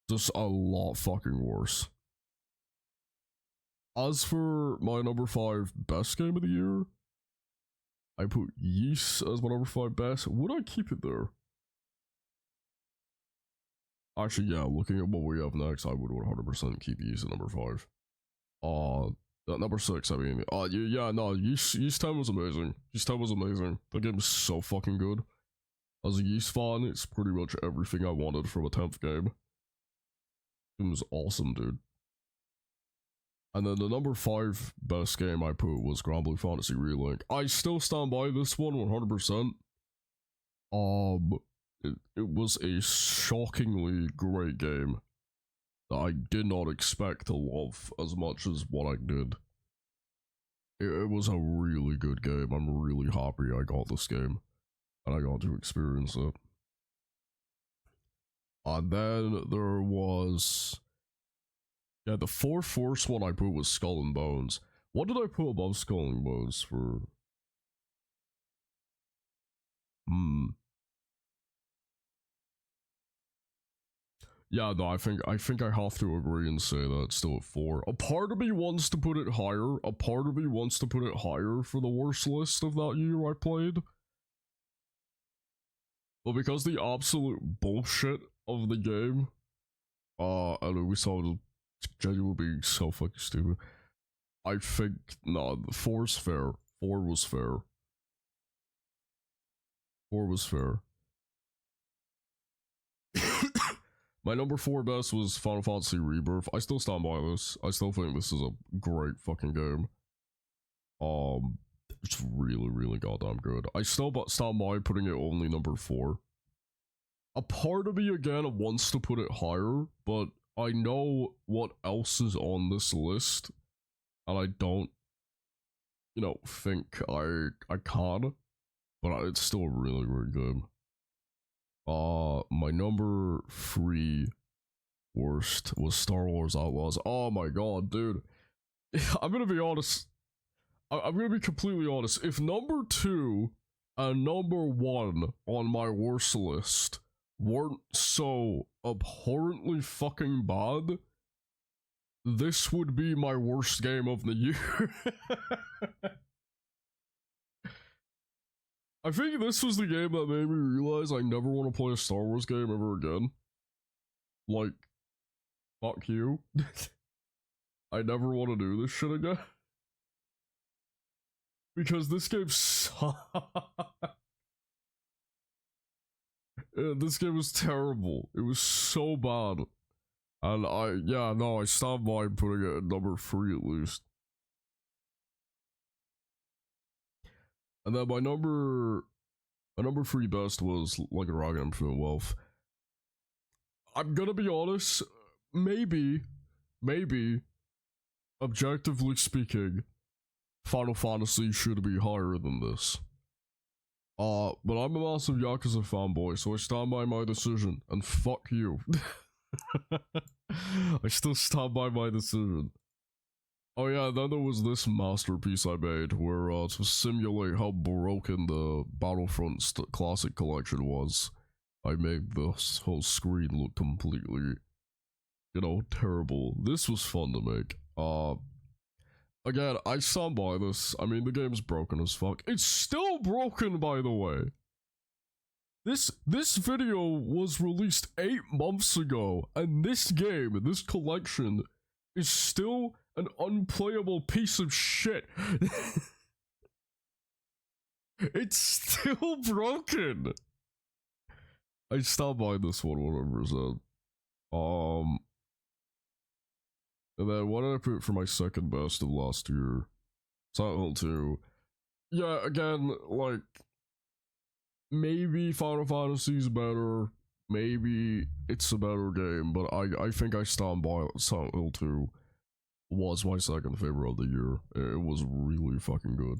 Just a lot fucking worse. As for my number 5 best game of the year, I put Ys as my number 5 best. Would I keep it there? Actually, yeah, looking at what we have next, I would 100% keep Ys at number 5. At number 6, I mean, yeah, no, Ys 10 was amazing. Ys 10 was amazing. That game is so fucking good. As a Ys fan, it's pretty much everything I wanted from a 10th game. It was awesome, dude. And then the number 5 best game I put was Grand Blue Fantasy Relink. I still stand by this one 100%. It was a shockingly great game I did not expect to love as much as what I did. It was a really good game. I'm really happy I got this game and I got to experience it. And then there was, yeah, the first one I put was Skull and Bones. What did I put above Skull and Bones for? Yeah, no, I think I have to agree and say that it's still at 4. A part of me wants to put it higher. A part of me wants to put it higher for the worst list of that year I played. But because the absolute bullshit of the game, and we saw genuinely being so fucking stupid, I think, nah, 4's fair. 4 was fair. 4 was fair. My number 4 best was Final Fantasy Rebirth. I still stand by this. I still think this is a great fucking game. It's really, really goddamn good. I still stand by putting it only number 4. A part of me, again, wants to put it higher, but I know what else is on this list, and I don't, you know, think I can, but it's still really, really good. My number 3 worst was Star Wars Outlaws. Oh my god, dude. I'm gonna be honest. I'm gonna be completely honest. If number 2 and number 1 on my worst list weren't so abhorrently fucking bad, this would be my worst game of the year. I think this was the game that made me realize I never want to play a Star Wars game ever again. Like, fuck you. I never want to do this shit again. Because this game sucks. This game was terrible. It was so bad. And I stand by putting it at number 3 at least. And then my number 3 best was Like a Dragon Infinite Wealth. I'm gonna be honest, maybe, objectively speaking, Final Fantasy should be higher than this. But I'm a massive Yakuza fanboy, so I stand by my decision, and fuck you. I still stand by my decision. Oh yeah, then there was this masterpiece I made where to simulate how broken the Battlefront Classic Collection was, I made this whole screen look completely, you know, terrible. This was fun to make. Again, I stand by this. I mean, the game's broken as fuck. It's still broken, by the way. This video was released 8 months ago, and this game, this collection, is still an unplayable piece of shit. It's still broken. I stand by this one 100%. And then what did I put for my second best of last year? Silent Hill 2. Yeah, again, like, maybe Final Fantasy's better, maybe it's a better game, but I think I stand by Silent Hill 2 was my second favorite of the year. It was really fucking good.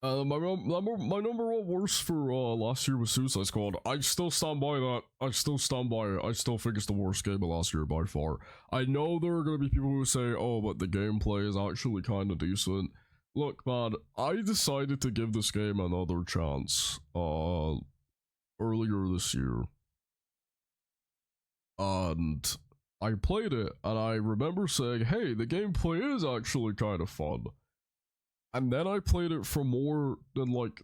My number 1 worst for last year was Suicide Squad. I still stand by that. I still stand by it. I still think it's the worst game of last year by far. I know there are gonna be people who say, oh, but the gameplay is actually kind of decent. Look, man, I decided to give this game another chance earlier this year. And I played it, and I remember saying, hey, the gameplay is actually kind of fun. And then I played it for more than like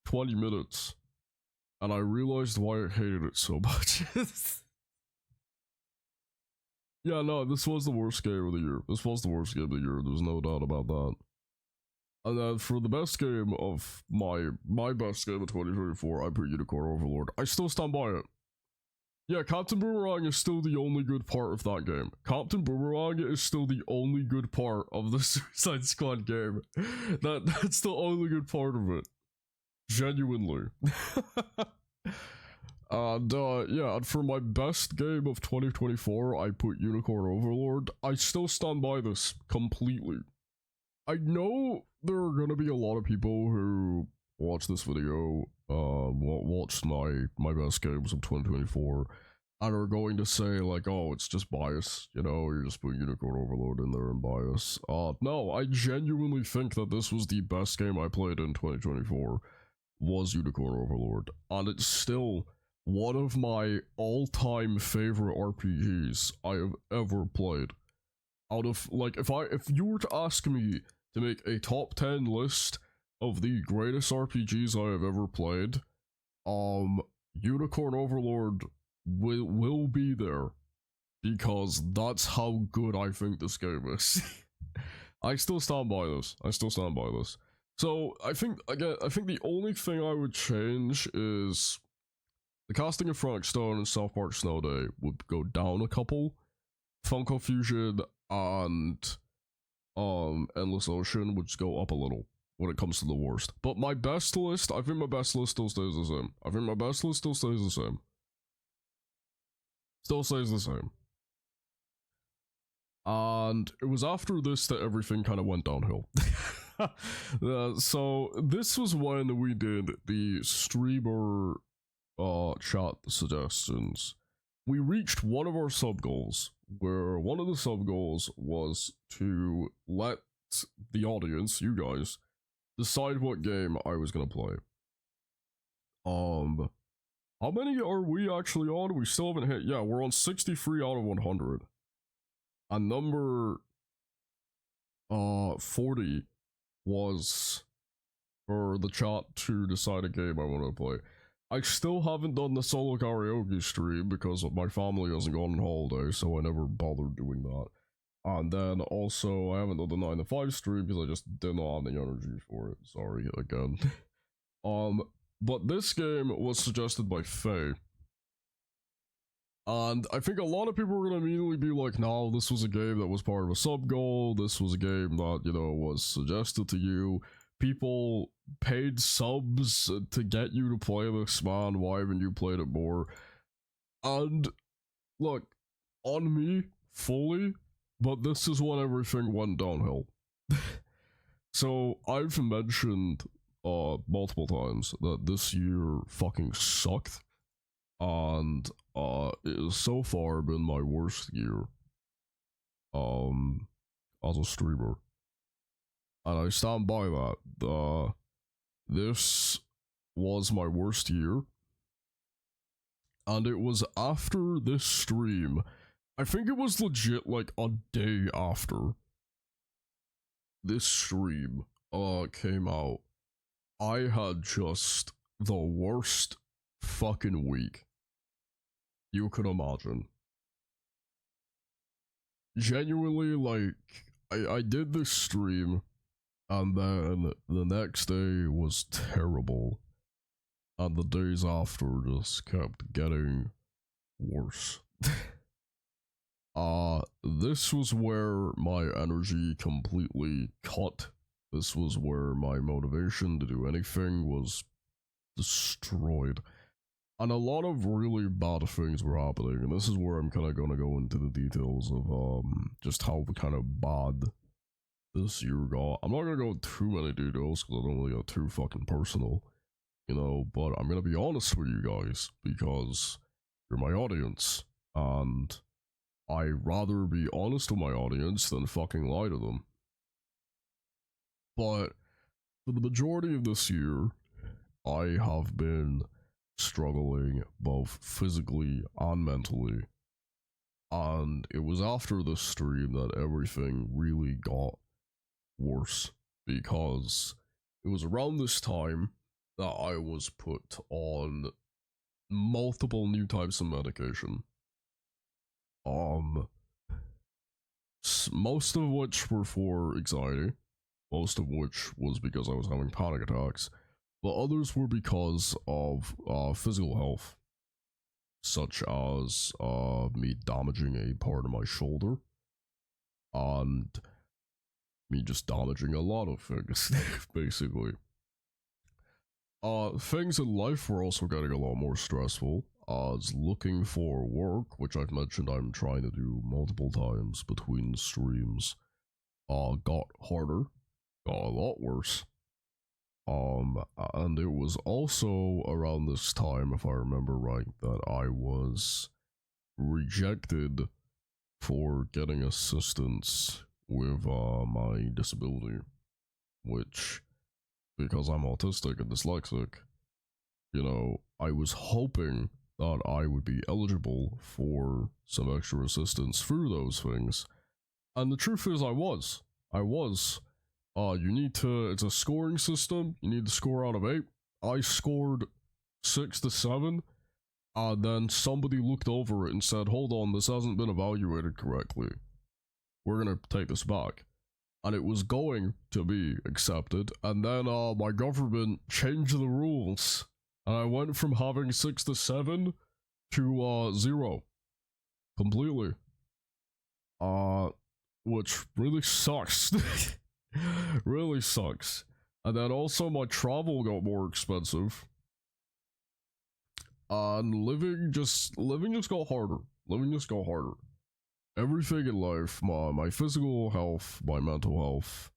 20 minutes, and I realized why I hated it so much. Yeah, no, this was the worst game of the year. This was the worst game of the year, there's no doubt about that. And then for the best game of my best game of 2024, I put Unicorn Overlord. I still stand by it. Yeah, Captain Boomerang is still the only good part of that game. Captain Boomerang is still the only good part of the Suicide Squad game. That's the only good part of it. Genuinely. And yeah, and for my best game of 2024, I put Unicorn Overlord. I still stand by this completely. I know there are gonna be a lot of people who watch this video, watched my best games of 2024, and are going to say like, oh, it's just bias, you know, you're just putting Unicorn Overlord in there and bias. No, I genuinely think that this was the best game I played in 2024, was Unicorn Overlord, and it's still one of my all-time favorite RPGs I have ever played. Out of, like, if you were to ask me to make a top 10 list of the greatest RPGs I have ever played, Unicorn Overlord will be there, because that's how good I think this game is. I still stand by this. So I think the only thing I would change is the casting of Frank Stone and South Park Snow Day would go down a couple. Funko Fusion and Endless Ocean would just go up a little when it comes to the worst. But my best list, I think my best list still stays the same. Still stays the same. And it was after this that everything kind of went downhill. So this was when we did the streamer chat suggestions. We reached one of our sub goals, where one of the sub goals was to let the audience, you guys, decide what game I was gonna play. How many are we actually on? We still haven't hit. Yeah, we're on 63 out of 100. And number 40 was for the chat to decide a game I want to play. I still haven't done the solo karaoke stream because my family hasn't gone on holiday, so I never bothered doing that. And then also, I haven't done the 9 to 5 stream because I just didn't have the energy for it. Sorry, again. But this game was suggested by Faye. And I think a lot of people are going to immediately be like, no, this was a game that was part of a sub goal. This was a game that, you know, was suggested to you. People paid subs to get you to play this, man. Why haven't you played it more? And look, on me, fully, but this is when everything went downhill. So I've mentioned multiple times that this year fucking sucked, and it has so far been my worst year as a streamer, and I stand by that. This was my worst year, and it was after this stream. I think it was legit like a day after this stream came out. I had just the worst fucking week you could imagine. Genuinely, like, I did this stream, and then the next day was terrible, and the days after just kept getting worse. This was where my energy completely cut. This was where my motivation to do anything was destroyed. And a lot of really bad things were happening, and this is where I'm kind of going to go into the details of just how kind of bad this year got. I'm not going to go into too many details because I don't really get too fucking personal, you know, but I'm going to be honest with you guys because you're my audience, and I'd rather be honest with my audience than fucking lie to them. But for the majority of this year, I have been struggling both physically and mentally. And it was after this stream that everything really got worse, because it was around this time that I was put on multiple new types of medication. Most of which were for anxiety, most of which was because I was having panic attacks, but others were because of physical health, such as me damaging a part of my shoulder, and me just damaging a lot of things, basically. Things in life were also getting a lot more stressful. as looking for work, which I've mentioned I'm trying to do multiple times between streams, got harder, got a lot worse. And it was also around this time, if I remember right, that I was rejected for getting assistance with my disability, which, because I'm autistic and dyslexic, you know, I was hoping that I would be eligible for some extra assistance through those things. And the truth is, I was. You need to, it's a scoring system, you need to score out of 8. I scored 6 to 7, and then somebody looked over it and said, hold on, this hasn't been evaluated correctly. We're gonna take this back. And it was going to be accepted, and then my government changed the rules, and I went from having 6 to 7 to 0. Completely. Which really sucks. Really sucks. And then also my travel got more expensive. And living just got harder. Everything in life, my physical health, my mental health,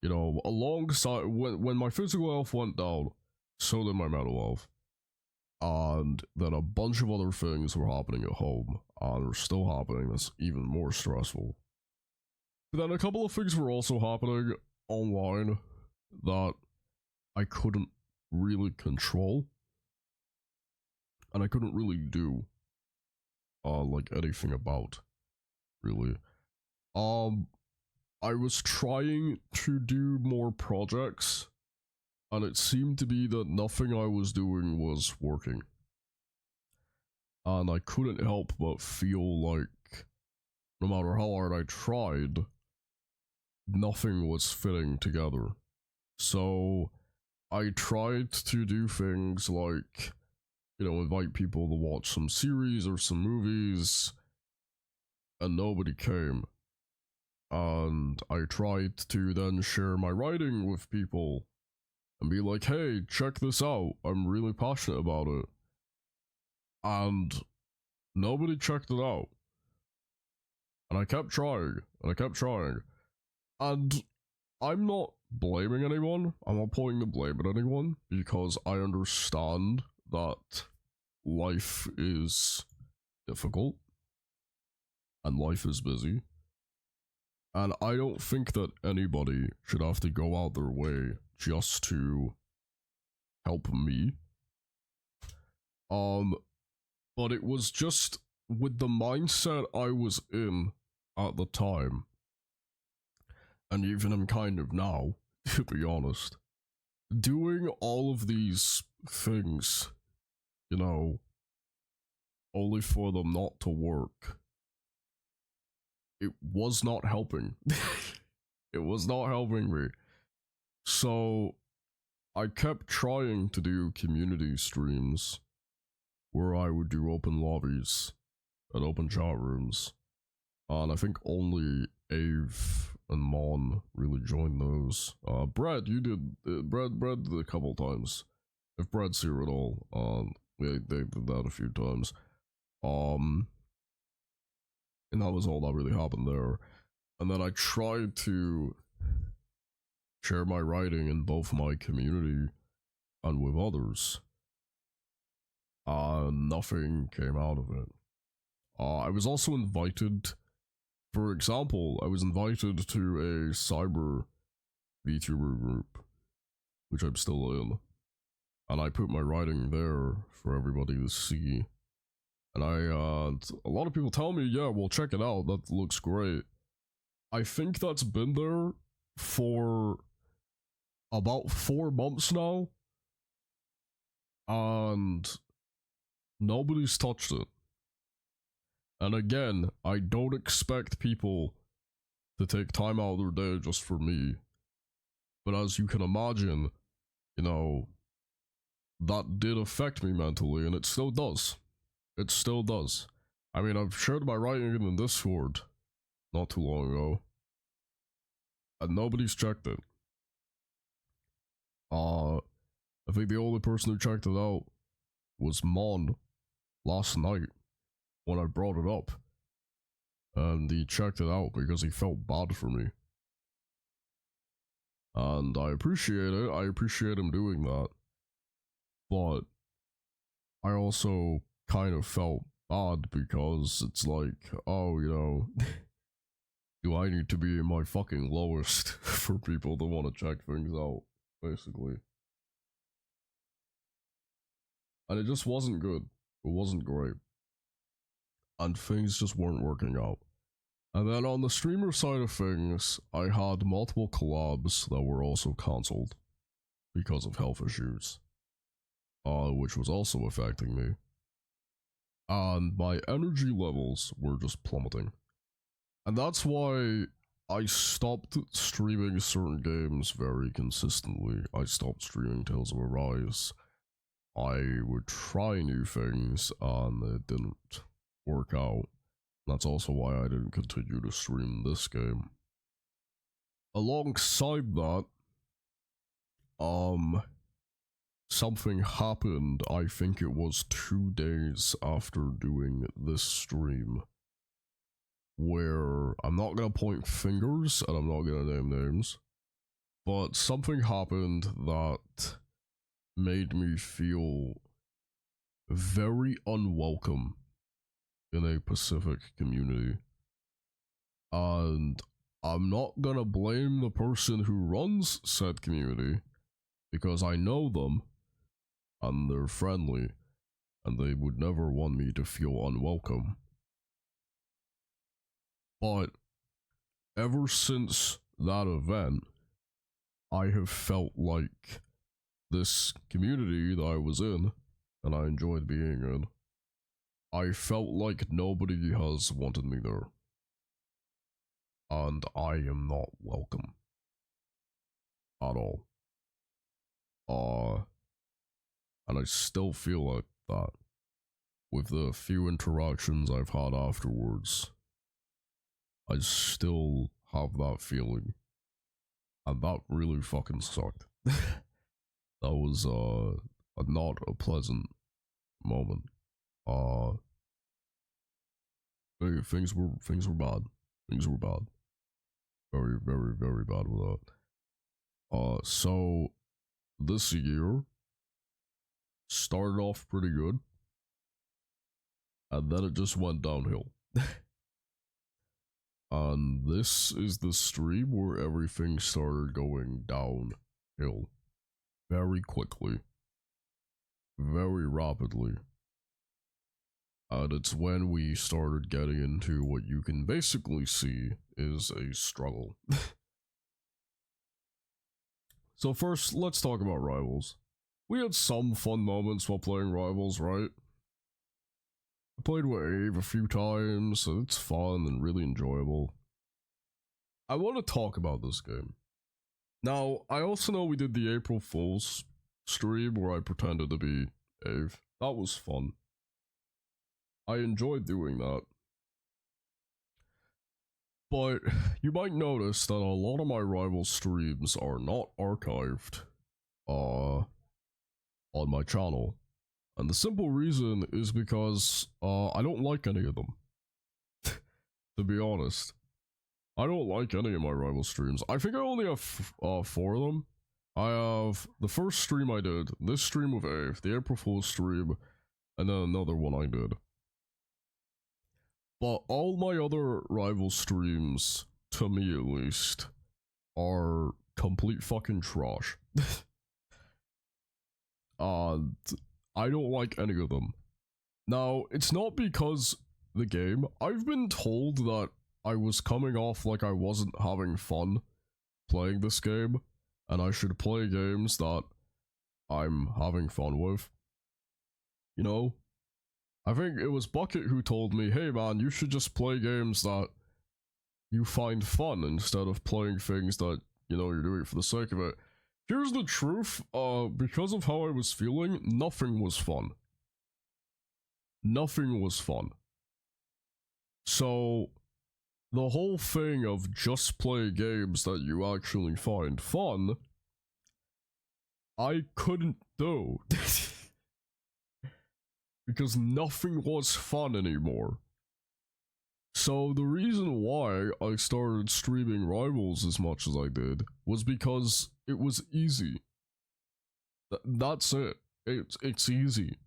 you know, alongside when my physical health went down, so did my mental health. And then a bunch of other things were happening at home, and are still happening that's even more stressful. But then a couple of things were also happening online that I couldn't really control, and I couldn't really do like anything about, really. I was trying to do more projects, and it seemed to be that nothing I was doing was working. And I couldn't help but feel like no matter how hard I tried, nothing was fitting together. So I tried to do things like, you know, invite people to watch some series or some movies, and nobody came. And I tried to then share my writing with people and be like, hey, check this out, I'm really passionate about it. And nobody checked it out. And I kept trying, and I'm not blaming anyone, I'm not pointing the blame at anyone, because I understand that life is difficult, and life is busy, and I don't think that anybody should have to go out their way just to help me. But it was just with the mindset I was in at the time, and even I'm kind of now, to be honest, doing all of these things, you know, only for them not to work, it was not helping. It was not helping me. So I kept trying to do community streams where I would do open lobbies and open chat rooms, and I think only Ave and Mon really joined those. Brad, you did. Brad did a couple times. If Brad's here at all, they did that a few times. And that was all that really happened there. And then I tried to share my writing in both my community and with others. Nothing came out of it. I was also invited, for example, I was invited to a cyber VTuber group, which I'm still in, and I put my writing there for everybody to see. And a lot of people tell me, yeah, well, check it out, that looks great. I think that's been there for about 4 months now, and nobody's touched it. And again, I don't expect people to take time out of their day just for me. But as you can imagine, you know, that did affect me mentally, and it still does. It still does. I mean, I've shared my writing in the Discord not too long ago, and nobody's checked it. I think the only person who checked it out was Mon, last night when I brought it up. And he checked it out because he felt bad for me. And I appreciate it. I appreciate him doing that. But I also kind of felt bad because it's like, oh, you know, do I need to be in my fucking lowest for people to want to check things out, basically. And it just wasn't good. It wasn't great. And things just weren't working out. And then on the streamer side of things, I had multiple collabs that were also cancelled because of health issues, which was also affecting me. And my energy levels were just plummeting. And that's why I stopped streaming certain games very consistently. I stopped streaming Tales of Arise. I would try new things, and it didn't work out. That's also why I didn't continue to stream this game. Alongside that, something happened, I think it was 2 days after doing this stream, where I'm not gonna point fingers and I'm not gonna name names, but something happened that made me feel very unwelcome in a Pacific community. And I'm not gonna blame the person who runs said community, because I know them and they're friendly and they would never want me to feel unwelcome. But ever since that event, I have felt like this community that I was in and I enjoyed being in, I felt like nobody has wanted me there. And I am not welcome. At all. And I still feel like that. With the few interactions I've had afterwards, I still have that feeling. And that really fucking sucked. That was, not a pleasant moment. Things were bad. Things were bad. Very, very, very bad with that. So this year started off pretty good, and then it just went downhill. And this is the stream where everything started going downhill very quickly, very rapidly. And it's when we started getting into what you can basically see is a struggle. So first, let's talk about Rivals. We had some fun moments while playing Rivals, right? I played with Ave a few times, so it's fun and really enjoyable. I want to talk about this game. Now, I also know we did the April Fool's stream where I pretended to be Ave. That was fun. I enjoyed doing that. But you might notice that a lot of my Rival streams are not archived on my channel. And the simple reason is because I don't like any of them. To be honest. I don't like any of my Rival streams. I think I only have 4 of them. I have the first stream I did, this stream with Ave, the April Fool's stream, and then another one I did. But all my other Rival streams, to me at least, are complete fucking trash. And I don't like any of them. Now, it's not because the game. I've been told that I was coming off like I wasn't having fun playing this game, and I should play games that I'm having fun with. You know? I think it was Bucket who told me, hey man, you should just play games that you find fun instead of playing things that, you know, you're doing it for the sake of it. Here's the truth, because of how I was feeling, nothing was fun. Nothing was fun. So, the whole thing of just play games that you actually find fun, I couldn't do. because nothing was fun anymore. So the reason why I started streaming Rivals as much as I did was because it was easy. That's it. It's easy.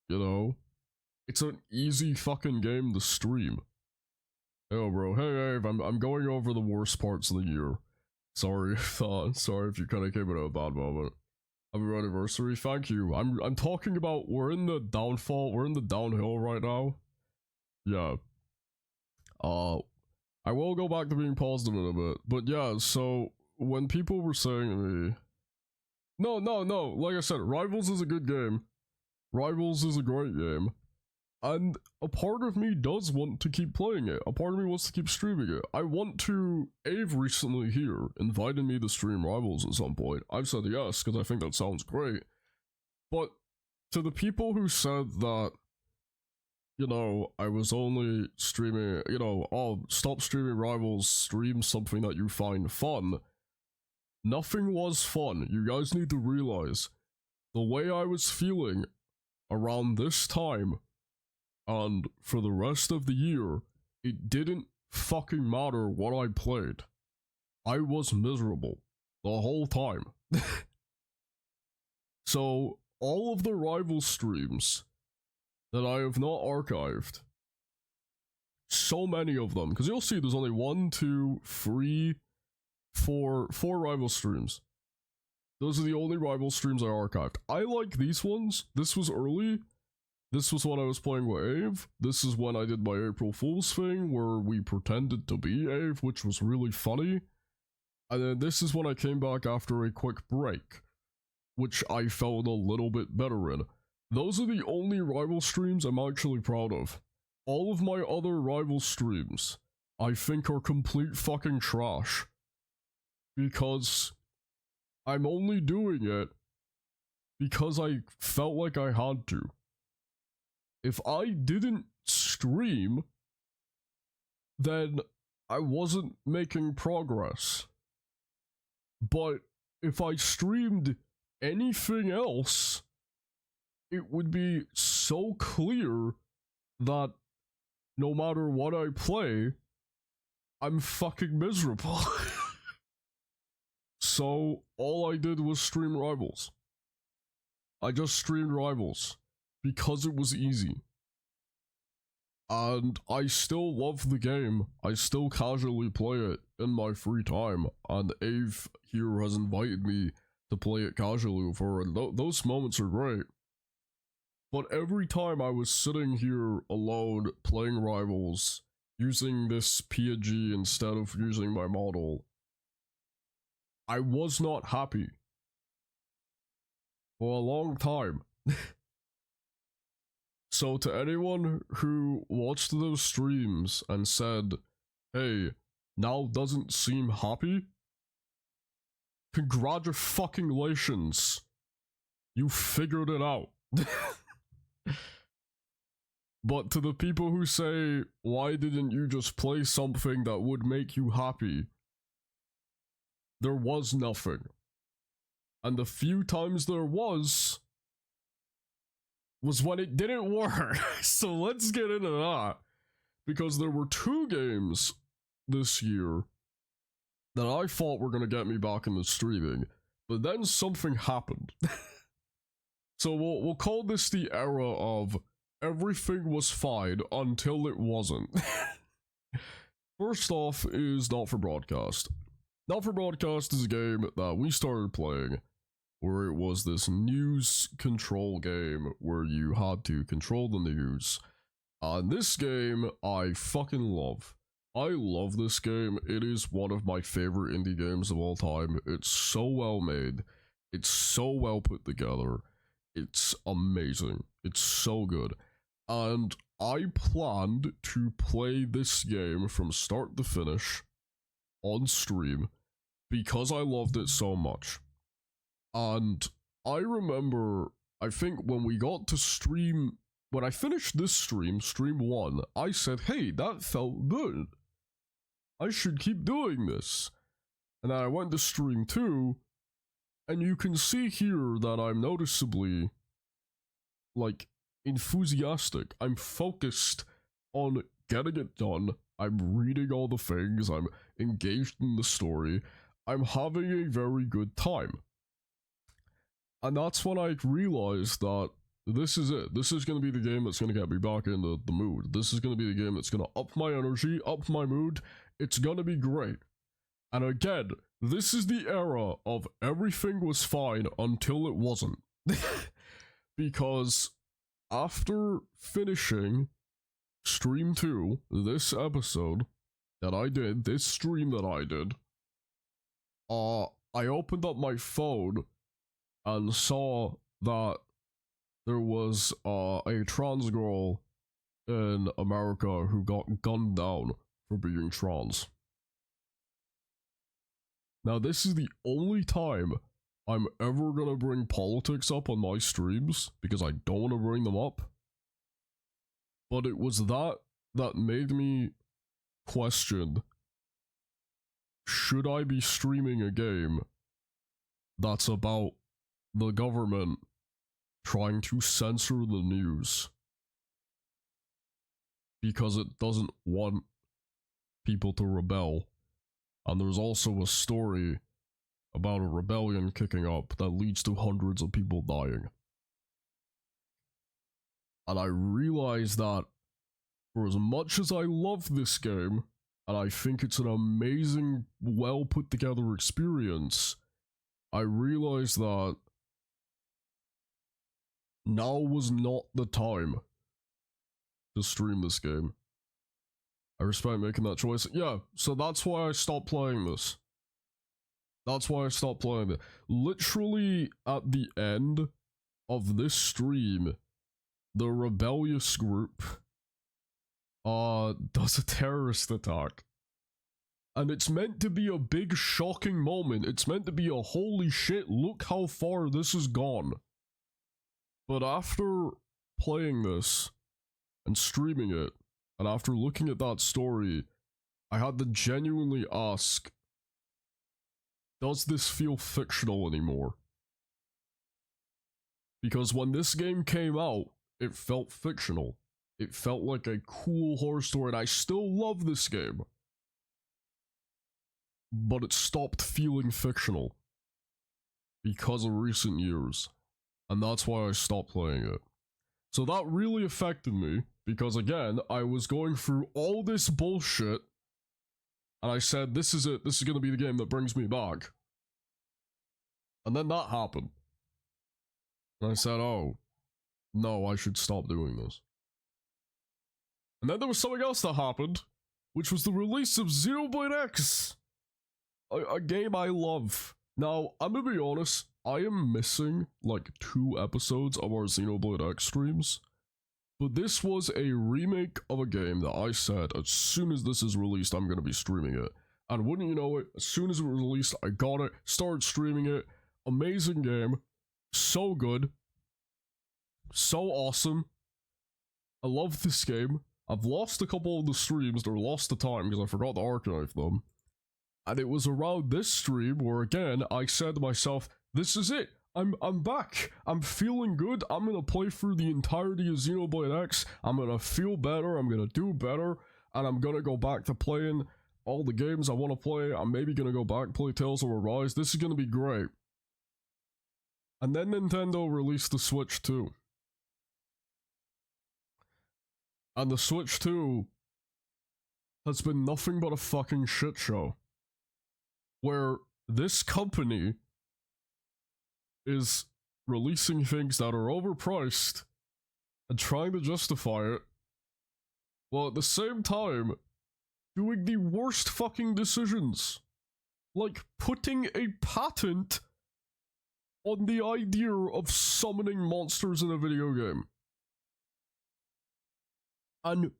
You know? It's an easy fucking game to stream. Yo, bro. Hey, Ave, I'm going over the worst parts of the year. Sorry if you kind of came at a bad moment. Happy anniversary. Thank you. I'm talking about we're in the downfall. We're in the downhill right now. Yeah. I will go back to being positive in a bit, but yeah, so when people were saying to me, no, like I said, Rivals is a good game. Rivals is a great game. And a part of me does want to keep playing it. A part of me wants to keep streaming it. I want to... Ave recently here invited me to stream Rivals at some point. I've said yes, because I think that sounds great. But to the people who said that, you know, I was only streaming, you know, oh, stop streaming Rivals, stream something that you find fun. Nothing was fun. You guys need to realize the way I was feeling around this time and for the rest of the year, it didn't fucking matter what I played. I was miserable the whole time. So, all of the Rival streams that I have not archived, so many of them, because you'll see there's only 1, 2, 3, 4 Rival streams. Those are the only Rival streams I archived. I like these ones. This was early. This was when I was playing with Ave. This is when I did my April Fool's thing, where we pretended to be Ave, which was really funny. And then this is when I came back after a quick break, which I felt a little bit better in. Those are the only Rival streams I'm actually proud of. All of my other Rival streams, I think are complete fucking trash. Because I'm only doing it because I felt like I had to. If I didn't stream, then I wasn't making progress. But if I streamed anything else, it would be so clear that no matter what I play, I'm fucking miserable. So all I did was stream Rivals. I just streamed Rivals because it was easy. And I still love the game. I still casually play it in my free time. And Ave here has invited me to play it casually for it. Those moments are great. But every time I was sitting here alone playing Rivals, using this PNG instead of using my model, I was not happy. For a long time. So to anyone who watched those streams and said, hey, now doesn't seem happy, congratulations. You figured it out. But to the people who say, why didn't you just play something that would make you happy? There was nothing. And the few times there was when it didn't work. So let's get into that. Because there were 2 games this year that I thought were going to get me back into streaming, but then something happened. So we'll call this the era of everything was fine until it wasn't. First off is Not For Broadcast. Not For Broadcast is a game that we started playing where it was this news control game where you had to control the news. And this game I fucking love. I love this game. It is one of my favorite indie games of all time. It's so well made. It's so well put together. It's amazing. It's so good. And I planned to play this game from start to finish on stream because I loved it so much. And I remember, I think when we got to stream, when I finished this stream 1, I said, hey, that felt good. I should keep doing this. And then I went to stream 2, and you can see here that I'm noticeably, like, enthusiastic. I'm focused on getting it done. I'm reading all the things. I'm engaged in the story. I'm having a very good time. And that's when I realized that this is it. This is going to be the game that's going to get me back into the mood. This is going to be the game that's going to up my energy, up my mood. It's going to be great. And again, this is the era of everything was fine until it wasn't. Because after finishing Stream 2, this episode that I did, this stream that I did, I opened up my phone and saw that there was a trans girl in America who got gunned down for being trans. Now, this is the only time I'm ever gonna bring politics up on my streams, because I don't want to bring them up. But it was that made me question, should I be streaming a game that's about the government trying to censor the news because it doesn't want people to rebel? And there's also a story about a rebellion kicking up that leads to hundreds of people dying. And I realized that for as much as I love this game, and I think it's an amazing, well put together experience, I realized that now was not the time to stream this game. I respect making that choice. Yeah, so that's why I stopped playing this. That's why I stopped playing it. Literally at the end of this stream, the rebellious group does a terrorist attack. And it's meant to be a big shocking moment. It's meant to be a holy shit, look how far this has gone. But after playing this and streaming it, and after looking at that story, I had to genuinely ask, does this feel fictional anymore? Because when this game came out, it felt fictional. It felt like a cool horror story, and I still love this game. But it stopped feeling fictional because of recent years. And that's why I stopped playing it. So that really affected me, because again, I was going through all this bullshit, and I said, this is it, this is gonna be the game that brings me back. And then that happened. And I said, oh, no, I should stop doing this. And then there was something else that happened, which was the release of Xenoblade X, a game I love. Now, I'm gonna be honest, I am missing like 2 episodes of our Xenoblade X streams, but this was a remake of a game that I said as soon as this is released, I'm gonna be streaming it. And wouldn't you know it, as soon as it was released, I got it, started streaming it. Amazing game, so good, so awesome. I love this game. I've lost a couple of the streams, or lost the time because I forgot to archive them. And it was around this stream where again, I said to myself, this is it. I'm back. I'm feeling good. I'm gonna play through the entirety of Xenoblade X. I'm gonna feel better. I'm gonna do better. And I'm gonna go back to playing all the games I want to play. I'm maybe gonna go back and play Tales of Arise. This is gonna be great. And then Nintendo released the Switch 2. And the Switch 2 has been nothing but a fucking shit show. Where this company is releasing things that are overpriced and trying to justify it, while at the same time doing the worst fucking decisions. Like putting a patent on the idea of summoning monsters in a video game. And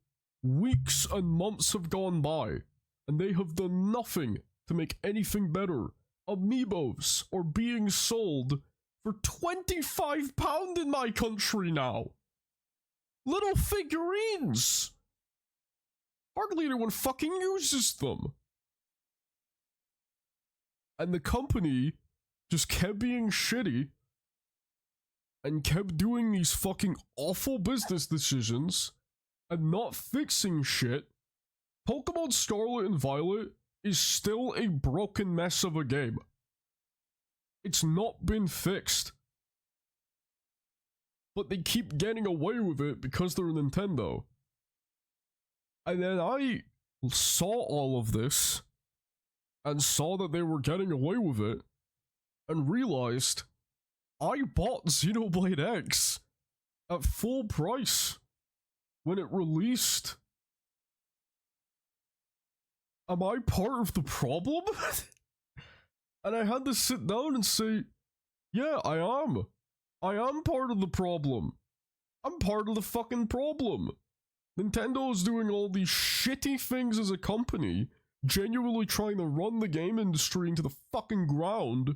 weeks and months have gone by, and they have done nothing to make anything better. Amiibos are being sold for £25 in my country now. Little figurines. Hardly anyone fucking uses them. And the company just kept being shitty and kept doing these fucking awful business decisions and not fixing shit, Pokemon Scarlet and Violet is still a broken mess of a game. It's not been fixed. But they keep getting away with it because they're Nintendo. And then I saw all of this and saw that they were getting away with it and realized I bought Xenoblade X at full price when it released. Am I part of the problem? And I had to sit down and say, yeah, I am. I am part of the problem. I'm part of the fucking problem. Nintendo is doing all these shitty things as a company, genuinely trying to run the game industry into the fucking ground.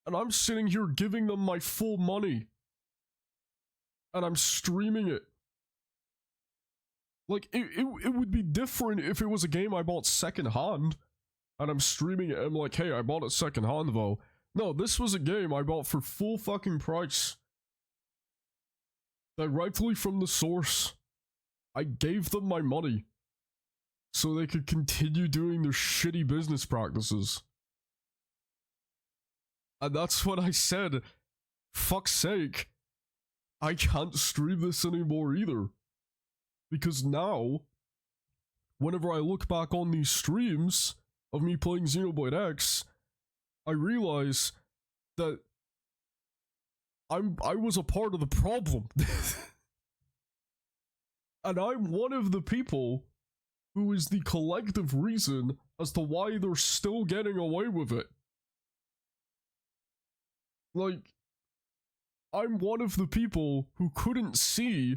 And I'm sitting here giving them my full money. And I'm streaming it. Like, it would be different if it was a game I bought secondhand. And I'm streaming it and I'm like, hey, I bought it secondhand though. No, this was a game I bought for full fucking price. Directly from the source. I gave them my money. So they could continue doing their shitty business practices. And that's what I said. Fuck's sake. I can't stream this anymore either. Because now, whenever I look back on these streams of me playing Xenoblade X, I realize that I was a part of the problem. And I'm one of the people who is the collective reason as to why they're still getting away with it. Like, I'm one of the people who couldn't see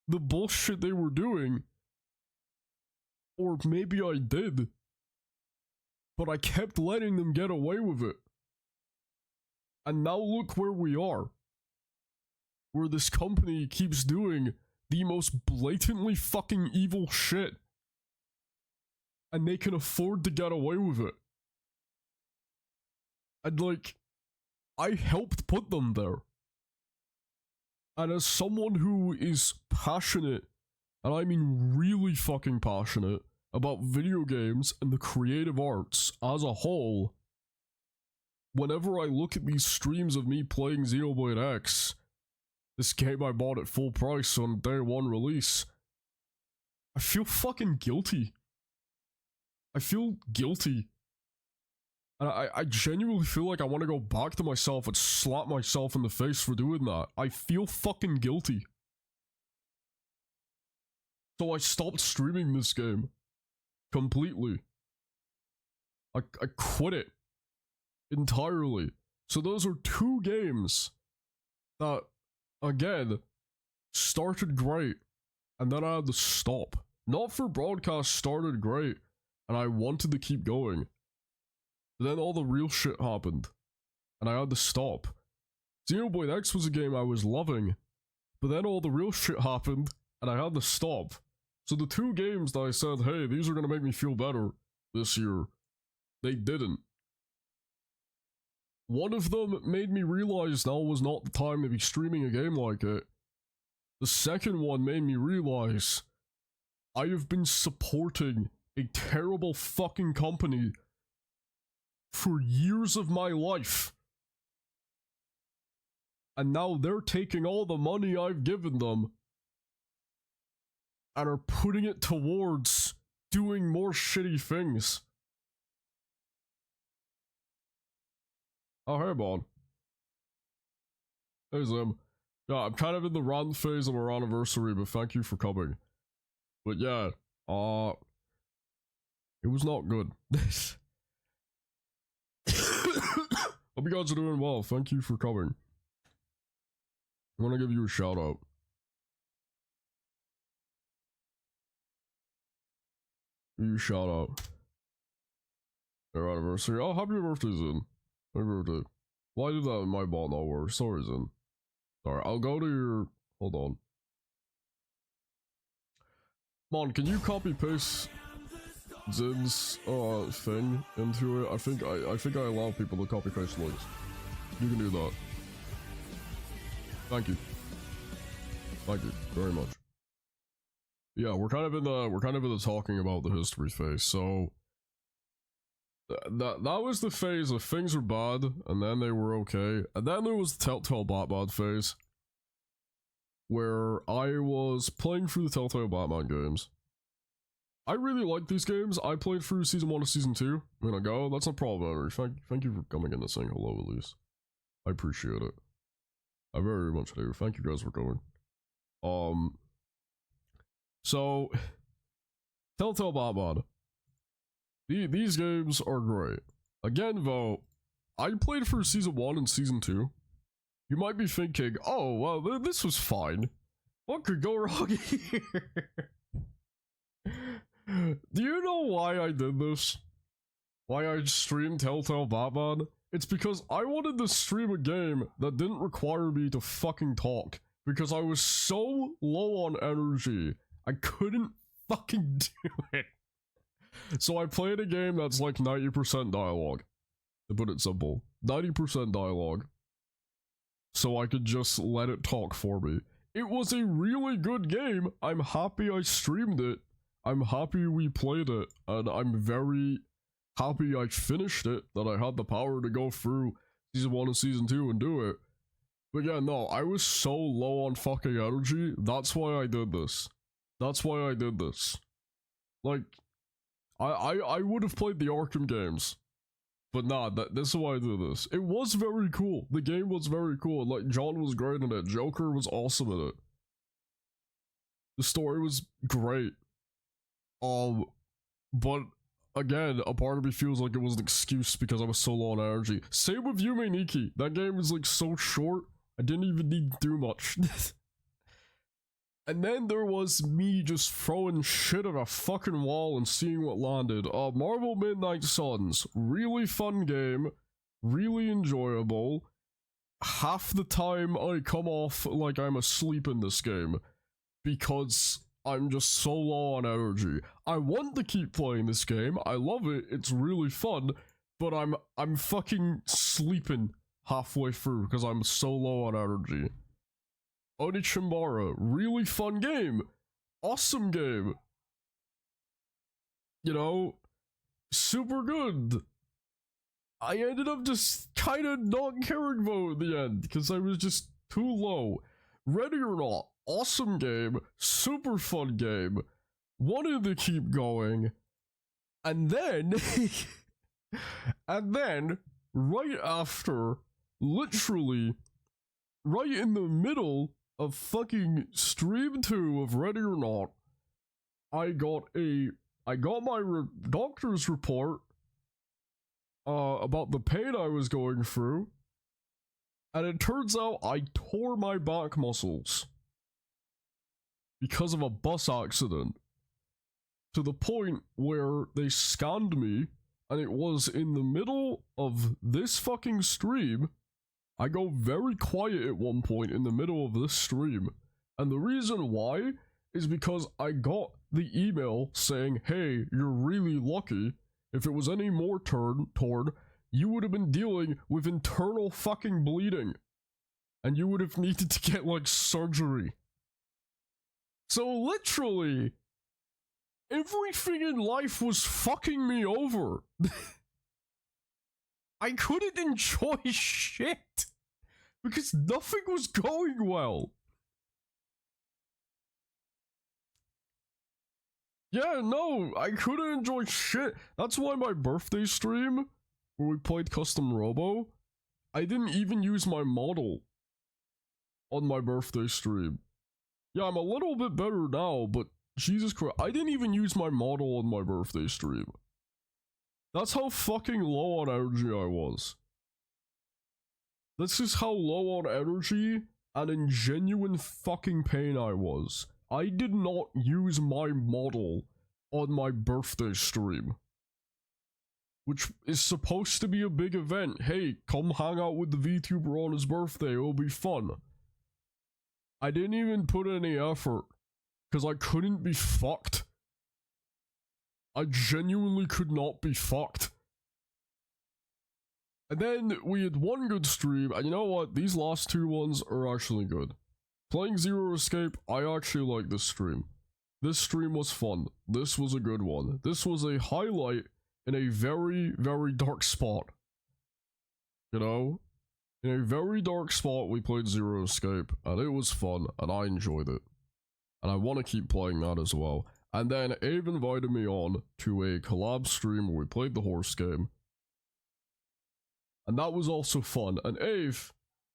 the bullshit they were doing. Or maybe I did. But I kept letting them get away with it. And now look where we are. Where this company keeps doing the most blatantly fucking evil shit. And they can afford to get away with it. And like, I helped put them there. And as someone who is passionate, and I mean really fucking passionate, about video games and the creative arts as a whole, whenever I look at these streams of me playing Xenoblade X, this game I bought at full price on day one release, I feel fucking guilty. I feel guilty. And I genuinely feel like I want to go back to myself and slap myself in the face for doing that. I feel fucking guilty. So I stopped streaming this game. Completely. I quit it. Entirely. So those are two games that, again, started great, and then I had to stop. Not for broadcast started great, and I wanted to keep going. But then all the real shit happened, and I had to stop. Xenoblade X was a game I was loving, but then all the real shit happened, and I had to stop. So the two games that I said, hey, these are gonna make me feel better this year, they didn't. One of them made me realize now was not the time to be streaming a game like it. The second one made me realize I have been supporting a terrible fucking company for years of my life. And now they're taking all the money I've given them and are putting it towards doing more shitty things. Oh, hey, Bon. Hey, Zim. Yeah, I'm kind of in the rant phase of our anniversary, but thank you for coming. But yeah, it was not good. Hope you guys are doing well. Thank you for coming. I want to give you a shout out. Give you a shout out. Our anniversary. Oh, happy birthday, Zin. Happy birthday. Why did that in my bot not work? Sorry, Zin. Sorry, I'll go to your... Hold on. Mon, can you copy paste Zin's thing into it? I think I allow people to copy paste links. You can do that. Thank you. Thank you very much. Yeah, we're kind of in the talking about the history phase. So that was the phase of things were bad and then they were okay, and then there was the Telltale Batman phase, where I was playing through the Telltale Batman games. I really like these games. I played through season 1 to season 2. I'm gonna go. That's no problem, Henry. Thank you for coming in and saying hello, at least. I appreciate it. I very much do. Thank you guys for coming. So, Telltale Batman. These games are great. Again, though, I played through season 1 and season 2. You might be thinking, oh, well, this was fine. What could go wrong here? Do you know why I did this? Why I streamed Telltale Batman? It's because I wanted to stream a game that didn't require me to fucking talk. Because I was so low on energy, I couldn't fucking do it. So I played a game that's like 90% dialogue. To put it simple. 90% dialogue. So I could just let it talk for me. It was a really good game. I'm happy I streamed it. I'm happy we played it. And I'm very happy I finished it. That I had the power to go through season 1 and season 2 and do it. But yeah, no, I was so low on fucking energy. That's why I did this. That's why I did this. Like, I would have played the Arkham games. But nah, this is why I did this. It was very cool. The game was very cool. Like, John was great in it. Joker was awesome in it. The story was great. But again, a part of me feels like it was an excuse because I was so low on energy. Same with Yume Nikki. That game is like so short. I didn't even need to do much. And then there was me just throwing shit at a fucking wall and seeing what landed. Marvel Midnight Suns. Really fun game. Really enjoyable. Half the time I come off like I'm asleep in this game. Because I'm just so low on energy. I want to keep playing this game. I love it. It's really fun. But I'm fucking sleeping halfway through because I'm so low on energy. Onichimbara, really fun game. Awesome game. You know, super good. I ended up just kind of not caring though at the end because I was just too low. Ready or Not, awesome game, super fun game. Wanted to keep going. And then, right after, literally, right in the middle of fucking stream 2 of Ready or Not, I got my doctor's report about the pain I was going through, and it turns out I tore my back muscles because of a bus accident, to the point where they scanned me, and it was in the middle of this fucking stream. I go very quiet at one point in the middle of this stream, and the reason why is because I got the email saying, hey, you're really lucky. If it was any more torn, you would have been dealing with internal fucking bleeding, and you would have needed to get like surgery. So literally, everything in life was fucking me over. I couldn't enjoy shit because nothing was going well. Yeah, no, I couldn't enjoy shit. That's why my birthday stream, where we played Custom Robo, I didn't even use my model on my birthday stream. Yeah, I'm a little bit better now, but Jesus Christ, I didn't even use my model on my birthday stream. That's how fucking low on energy I was. This is how low on energy and in genuine fucking pain I was. I did not use my model on my birthday stream, which is supposed to be a big event. Hey, come hang out with the VTuber on his birthday, it'll be fun. I didn't even put any effort, because I couldn't be fucked. I genuinely could not be fucked. And then we had one good stream, and you know what? These last two ones are actually good. Playing Zero Escape, I actually like this stream. This stream was fun. This was a good one. This was a highlight in a very, very dark spot. You know? In a very dark spot, we played Zero Escape, and it was fun, and I enjoyed it. And I want to keep playing that as well. And then Ave invited me on to a collab stream where we played the horse game. And that was also fun. And Ave,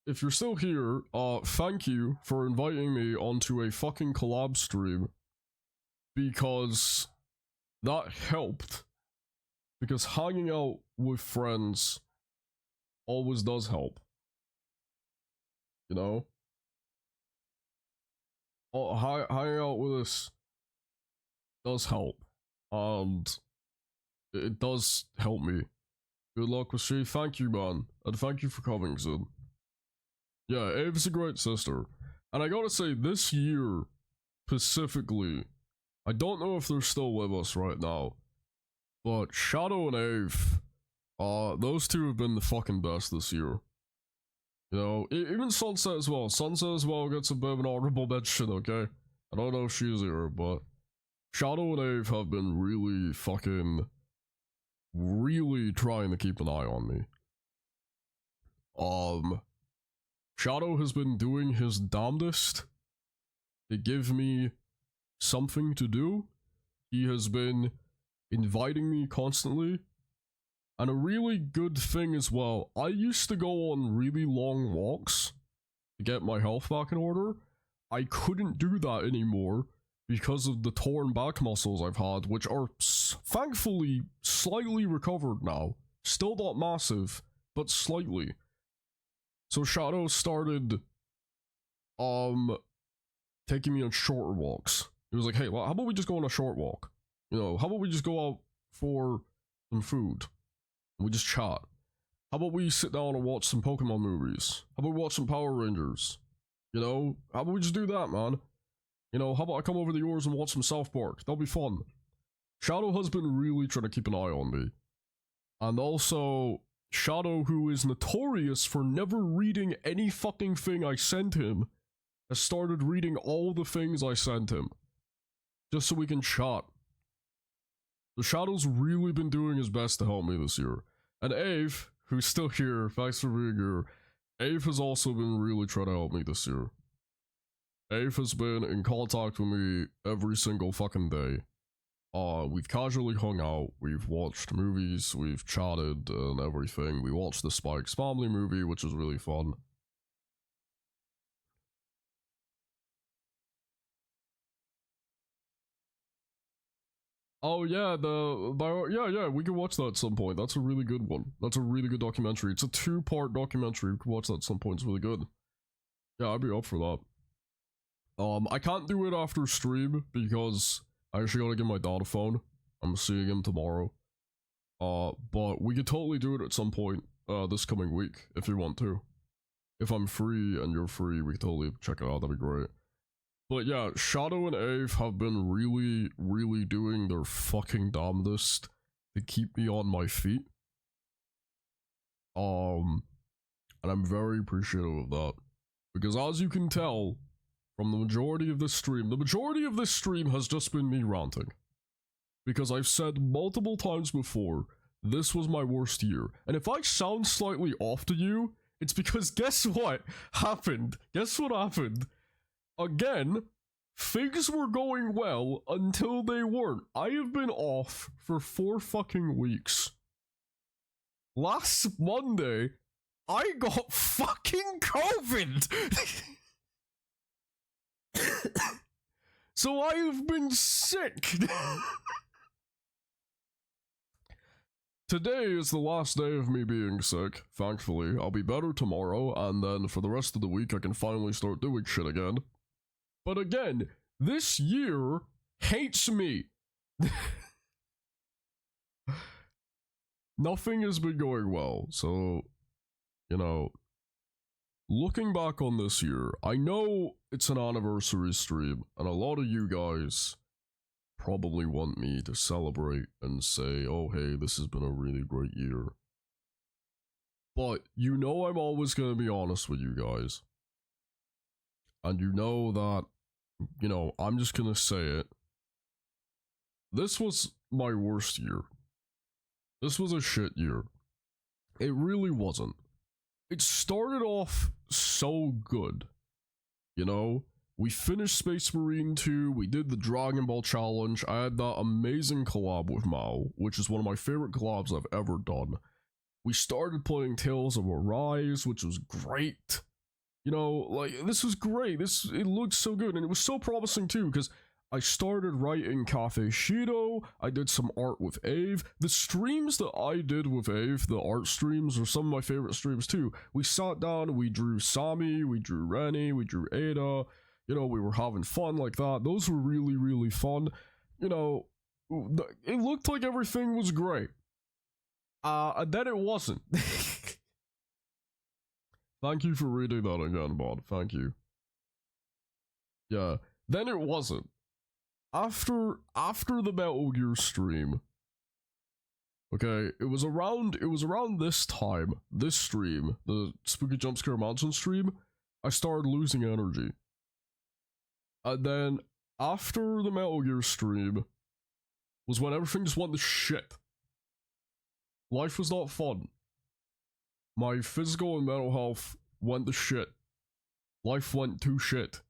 if you're still here, thank you for inviting me onto a fucking collab stream. Because that helped. Because hanging out with friends always does help. You know? Oh, hanging out with us does help. And it does help me. Good luck with she. Thank you, man. And thank you for coming, Sid. Yeah, Ave's a great sister. And I gotta say, this year, specifically, I don't know if they're still with us right now, but Shadow and Ave, those two have been the fucking best this year. You know, even Sunset as well. Sunset as well gets a bit of an honorable mention, okay? I don't know if she's here, but Shadow and Ave have been really fucking really trying to keep an eye on me. Shadow has been doing his damnedest to give me something to do. He has been inviting me constantly. And a really good thing as well, I used to go on really long walks to get my health back in order. I couldn't do that anymore because of the torn back muscles I've had, which are thankfully slightly recovered now. Still not massive, but slightly. So Shadow started taking me on shorter walks. He was like, hey, well, how about we just go on a short walk? You know, how about we just go out for some food? And we just chat. How about we sit down and watch some Pokemon movies? How about we watch some Power Rangers? You know, how about we just do that, man? You know, how about I come over to yours and watch some South Park? That'll be fun. Shadow has been really trying to keep an eye on me. And also, Shadow, who is notorious for never reading any fucking thing I sent him, has started reading all the things I sent him. Just so we can chat. The Shadow's really been doing his best to help me this year. And Ave, who's still here, thanks for being here, Ave has also been really trying to help me this year. Ave has been in contact with me every single fucking day. We've casually hung out, we've watched movies, we've chatted and everything. We watched the Spikes Family movie, which was really fun. Oh yeah, yeah, we can watch that at some point. That's a really good one. That's a really good documentary. It's a 2-part documentary. We can watch that at some point. It's really good. Yeah, I'd be up for that. I can't do it after stream because I actually gotta get my dad a phone. I'm seeing him tomorrow. But we could totally do it at some point, this coming week, if you want to. If I'm free and you're free, we could totally check it out, that'd be great. But yeah, Shadow and Ave have been really, really doing their fucking damnedest to keep me on my feet. And I'm very appreciative of that. Because as you can tell, from the majority of this stream has just been me ranting. Because I've said multiple times before, this was my worst year. And if I sound slightly off to you, it's because guess what happened? Guess what happened? Again, things were going well until they weren't. I have been off for 4 fucking weeks. Last Monday, I got fucking COVID! So I have been sick! Today is the last day of me being sick, thankfully. I'll be better tomorrow, and then for the rest of the week I can finally start doing shit again. But again, this year hates me. Nothing has been going well, so, you know, looking back on this year, I know it's an anniversary stream, and a lot of you guys probably want me to celebrate and say, oh hey, this has been a really great year. But you know I'm always gonna be honest with you guys. And you know that, you know, I'm just gonna say it. This was my worst year. This was a shit year. It really wasn't. It started off so good. You know? We finished Space Marine 2, we did the Dragon Ball Challenge, I had that amazing collab with Mao, which is one of my favorite collabs I've ever done. We started playing Tales of Arise, which was great. You know, like, this was great, it looked so good, and it was so promising too, because I started writing Cafe Shido, I did some art with Ave. The streams that I did with Ave, the art streams, are some of my favorite streams too. We sat down, we drew Sami, we drew Rennie, we drew Ada. You know, we were having fun like that. Those were really, really fun. You know, it looked like everything was great. And then it wasn't. Thank you for reading that again, Bod. Thank you. Yeah, then it wasn't. After the Metal Gear stream, okay, it was around this time, this stream, the Spooky Jumpscare Mansion stream, I started losing energy. And then after the Metal Gear stream was when everything just went to shit. Life was not fun. My physical and mental health went to shit. Life went to shit.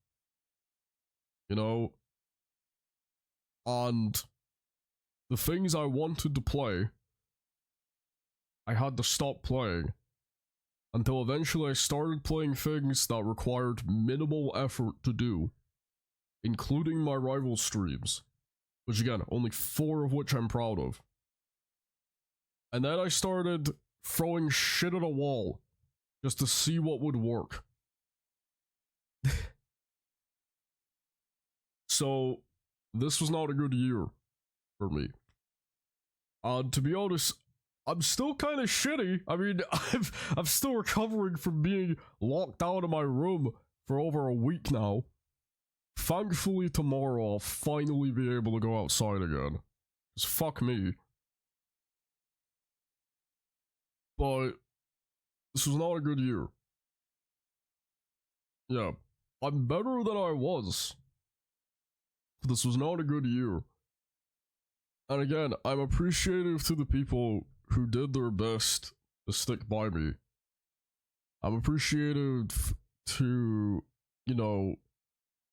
You know? And the things I wanted to play, I had to stop playing. Until eventually I started playing things that required minimal effort to do. Including my rival streams. Which again, only 4 of which I'm proud of. And then I started throwing shit at a wall. Just to see what would work. So, this was not a good year for me. To be honest, I'm still kind of shitty. I mean, I'm still recovering from being locked out of my room for over a week now. Thankfully, tomorrow I'll finally be able to go outside again. 'Cause fuck me. But this was not a good year. Yeah, I'm better than I was. But this was not a good year. And again, I'm appreciative to the people who did their best to stick by me. I'm appreciative to, you know,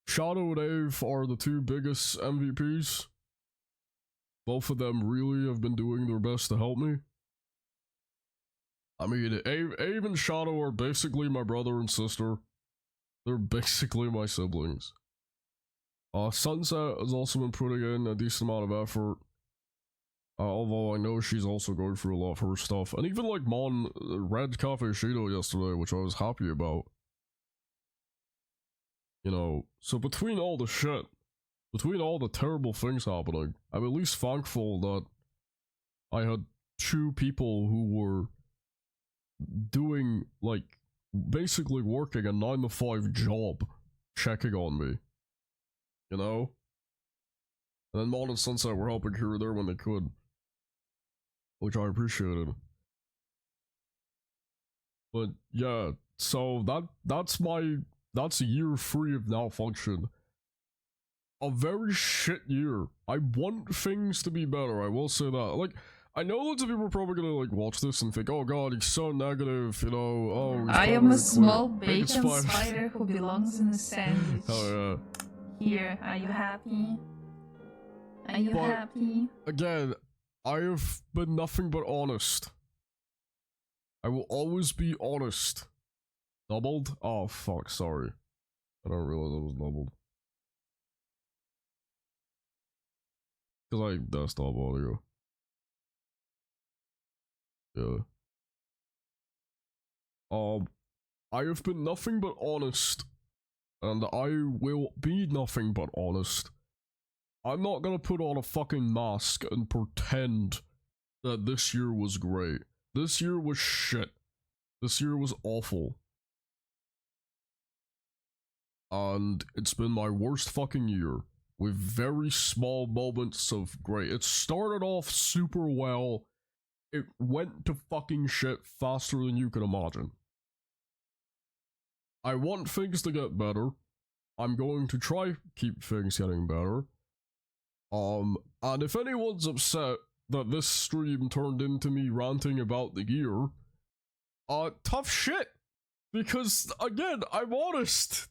Shadow and Ave are the 2 biggest MVPs. Both of them really have been doing their best to help me. I mean, Ave and Shadow are basically my brother and sister. They're basically my siblings. Sunset has also been putting in a decent amount of effort. Although I know she's also going through a lot of her stuff. And even like Mon read Cafe Shido yesterday, which I was happy about. You know, so between all the shit, between all the terrible things happening, I'm at least thankful that I had 2 people who were doing, like, basically working a 9-to-5 job, checking on me. You know? And then Mon and Sunset were helping here or there when they could. Which I appreciated. But yeah, so that's a year free of malfunction. A very shit year. I want things to be better, I will say that. Like, I know lots of people are probably gonna like watch this and think, oh god, he's so negative, you know, oh he's I am a probably small biggest bacon spider who belongs in a sandwich. Oh yeah. Here, are you happy? Are you But- happy? Again, I have been nothing but honest. I will always be honest. Doubled? Oh fuck, sorry. I don't realize it was doubled. Cause I desktop audio. Yeah. I have been nothing but honest. And I will be nothing but honest. I'm not gonna put on a fucking mask and pretend that this year was great. This year was shit. This year was awful. And it's been my worst fucking year. With very small moments of great. It started off super well. it went to fucking shit faster than you can imagine. I want things to get better. I'm going to try keep things getting better. And if anyone's upset that this stream turned into me ranting about the gear, tough shit. Because, again, I'm honest.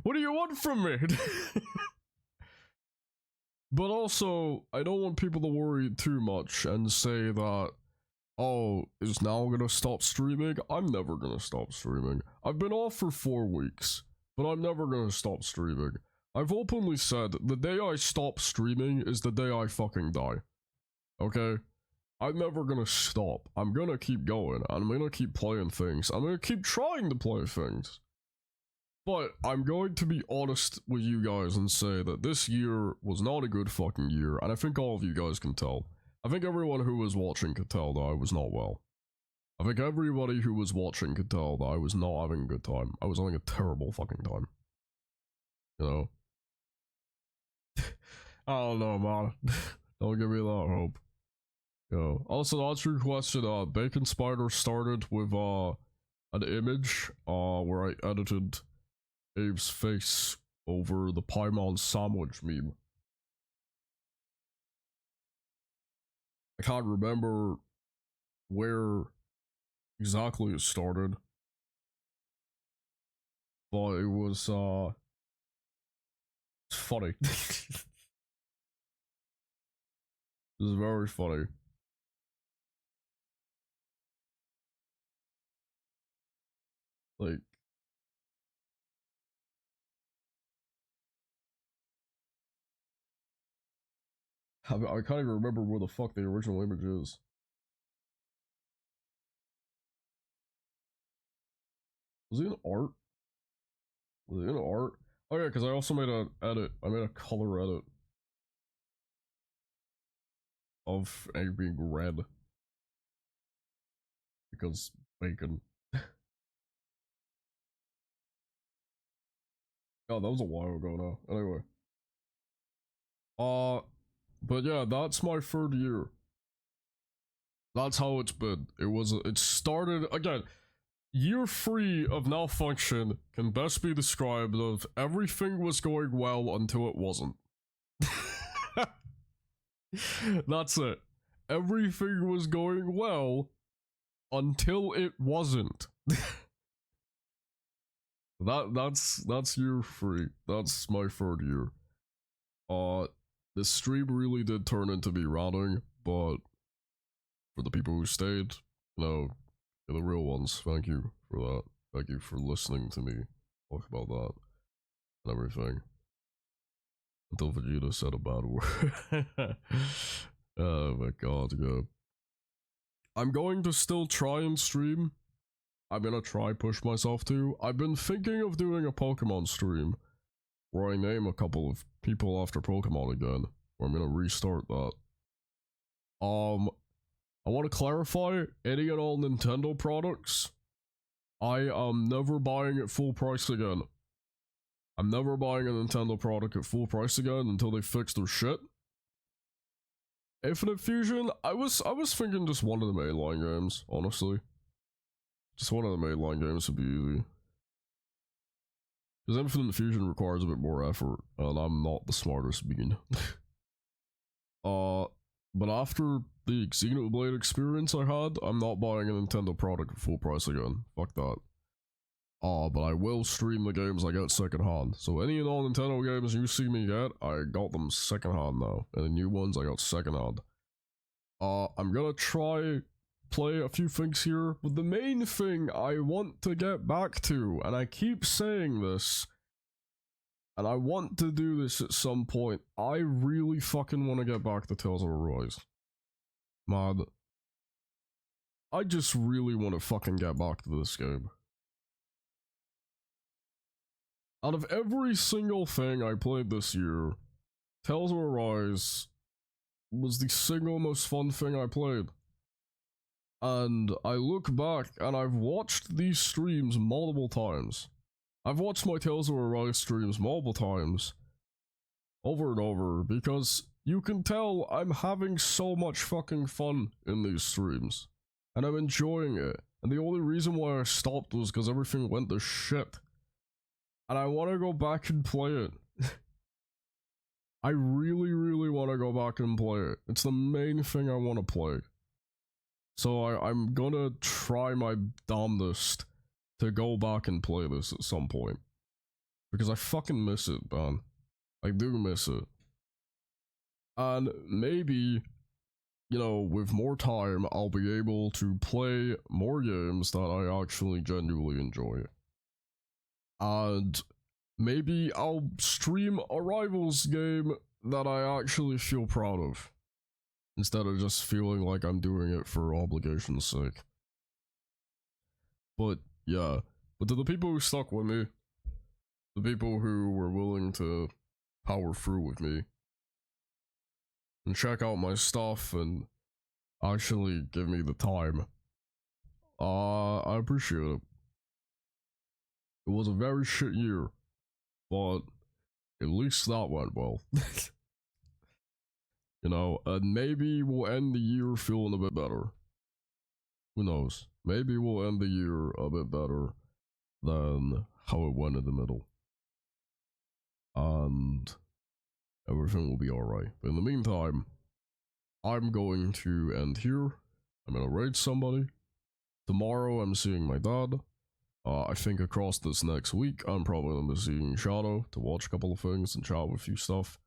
What do you want from me? But also, I don't want people to worry too much and say that, oh, is now gonna stop streaming? I'm never gonna stop streaming. I've been off for 4 weeks, but I'm never gonna stop streaming. I've openly said the day I stop streaming is the day I fucking die. Okay? I'm never gonna stop. I'm gonna keep going. I'm gonna keep playing things. I'm gonna keep trying to play things. But I'm going to be honest with you guys and say that this year was not a good fucking year, and I think all of you guys can tell. I think everyone who was watching could tell that I was not well. I think everybody who was watching could tell that I was not having a good time. I was having a terrible fucking time. You know? I don't know, man. Don't give me that hope. Yo. Also, to answer your question, Bacon Spider started with, an image, where I edited Abe's face over the Paimon sandwich meme. I can't remember where exactly it started, but it was, it's funny. It was very funny. Like, I can't even remember where the fuck the original image is. Was it in art? Was it in art? Oh yeah, because I also made an edit. I made a color edit of A being red. Because bacon. Oh, that was a while ago now. Anyway. But yeah, that's my 3rd year. That's how it's been. It started, again, year 3 of Malfunction can best be described of everything was going well until it wasn't. That's it. Everything was going well until it wasn't. That's year 3. That's my 3rd year. The stream really did turn into me ranting, but for the people who stayed, you know, you're the real ones. Thank you for that. Thank you for listening to me talk about that and everything. Until Vegeta said a bad word. Oh my god, yeah. I'm going to still try and stream. I'm gonna try push myself to. I've been thinking of doing a Pokemon stream where I name a couple of people after Pokemon again. Or I'm gonna restart that. I want to clarify, any and all Nintendo products, I am never buying at full price again. I'm never buying a Nintendo product at full price again until they fix their shit. Infinite Fusion, I was thinking just one of the mainline games, honestly. Just one of the mainline games would be easy. Because Infinite Fusion requires a bit more effort, and I'm not the smartest bean. But after the Xenoblade experience I had, I'm not buying a Nintendo product at full price again. Fuck that. But I will stream the games I get secondhand. So any and all Nintendo games you see me get, I got them secondhand now. And the new ones I got secondhand. I'm gonna try play a few things here, but the main thing I want to get back to, and I keep saying this, and I want to do this at some point, I really fucking want to get back to Tales of Arise. Man, I just really want to fucking get back to this game. Out of every single thing I played this year, Tales of Arise was the single most fun thing I played. And I look back and I've watched these streams multiple times. I've watched my Tales of Arise streams multiple times. Over and over, because you can tell I'm having so much fucking fun in these streams. And I'm enjoying it. And the only reason why I stopped was because everything went to shit. And I want to go back and play it. I really, really want to go back and play it. It's the main thing I want to play. So I'm gonna try my damnedest to go back and play this at some point. Because I fucking miss it, man. I do miss it. And maybe, you know, with more time, I'll be able to play more games that I actually genuinely enjoy. And maybe I'll stream a Rivals game that I actually feel proud of, instead of just feeling like I'm doing it for obligation's sake. But yeah, but to the people who stuck with me, the people who were willing to power through with me, and check out my stuff and actually give me the time, I appreciate it. It was a very shit year, but at least that went well. You know, and maybe we'll end the year feeling a bit better. Who knows? Maybe we'll end the year a bit better than how it went in the middle. And everything will be alright. But in the meantime, I'm going to end here. I'm gonna raid somebody. Tomorrow I'm seeing my dad. I think across this next week, I'm probably gonna be seeing Shadow to watch a couple of things and chat with a few stuff.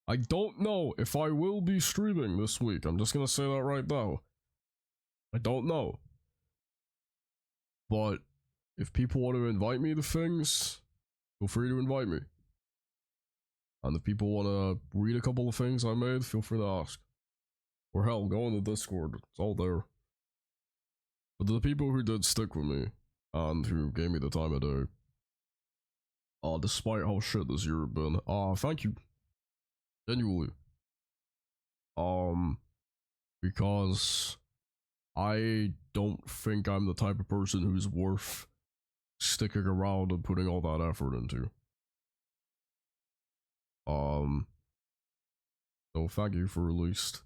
I don't know if I will be streaming this week. I'm just gonna say that right now. I don't know. But if people want to invite me to things, feel free to invite me. And if people want to read a couple of things I made, feel free to ask. Or hell, go on the Discord. It's all there. But to the people who did stick with me, and who gave me the time of day, despite how shit this year has been, thank you. Genuinely. Because I don't think I'm the type of person who's worth sticking around and putting all that effort into. So thank you for at least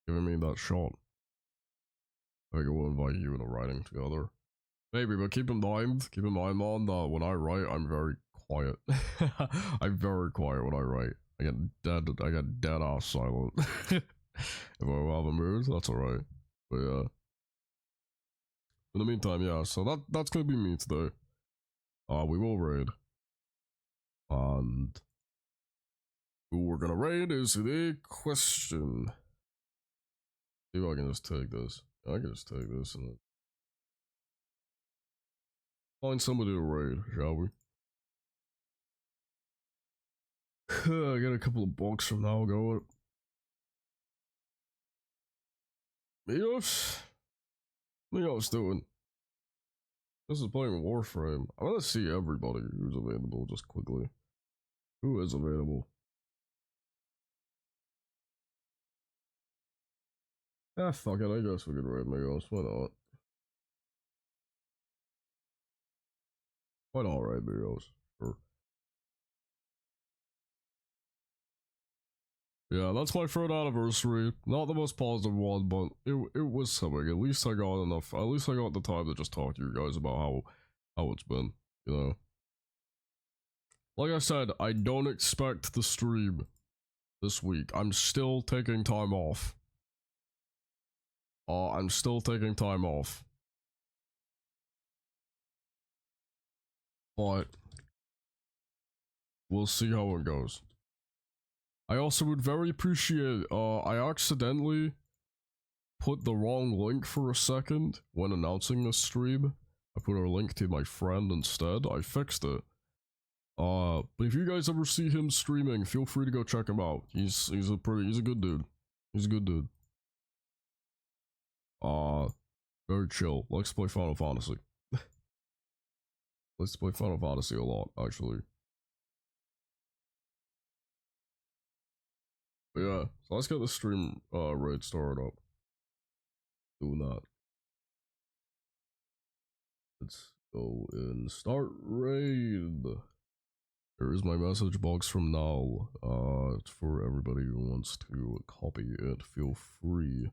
giving me that shot. I think I will invite you into writing together. Maybe, but keep in mind on that when I write, I'm very quiet. I'm very quiet when I write. I get dead ass silent. If I have a mood, that's alright. But yeah. In the meantime, yeah, so that's gonna be me today. We will raid. And who we're gonna raid is the question. See if I can just take this. I can just take this and find somebody to raid, shall we? I got a couple of books from now going. Mios doing. This is playing Warframe. I'm gonna see everybody who's available just quickly. Who is available? Ah, fuck it. I guess we could raid Mios. Why not? Why not raid Mios? Sure. Yeah, that's my third anniversary. Not the most positive one, but it was something. At least I got enough. At least I got the time to just talk to you guys about how it's been. You know. Like I said, I don't expect to stream this week. I'm still taking time off. I'm still taking time off. But we'll see how it goes. I also would very appreciate, I accidentally put the wrong link for a second when announcing this stream. I put a link to my friend instead. I fixed it. But if you guys ever see him streaming, feel free to go check him out. He's a good dude. He's a good dude. Very chill. Likes to play Final Fantasy. Likes to play Final Fantasy a lot, actually. But yeah, so let's get the stream raid started up. Doing that. Let's go and start raid. There is my message box from now. For everybody who wants to copy it, feel free.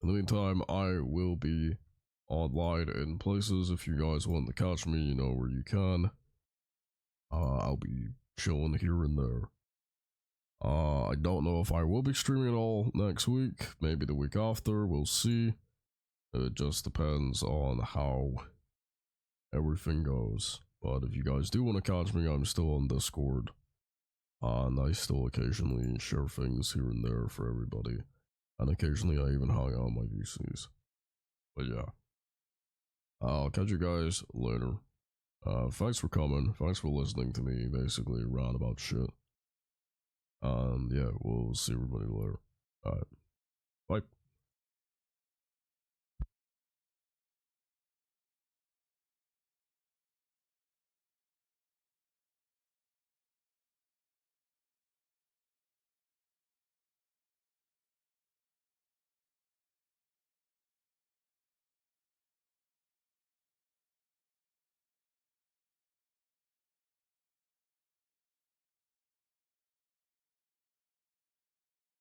In the meantime, I will be online in places. If you guys want to catch me, you know where you can. I'll be chilling here and there. I don't know if I will be streaming at all next week. Maybe the week after. We'll see. It just depends on how everything goes. But if you guys do want to catch me, I'm still on Discord. And I still occasionally share things here and there for everybody. And occasionally I even hang out on my VCs. But yeah. I'll catch you guys later. Thanks for coming. Thanks for listening to me basically rant about shit. And yeah, we'll see everybody later. Alright. Bye.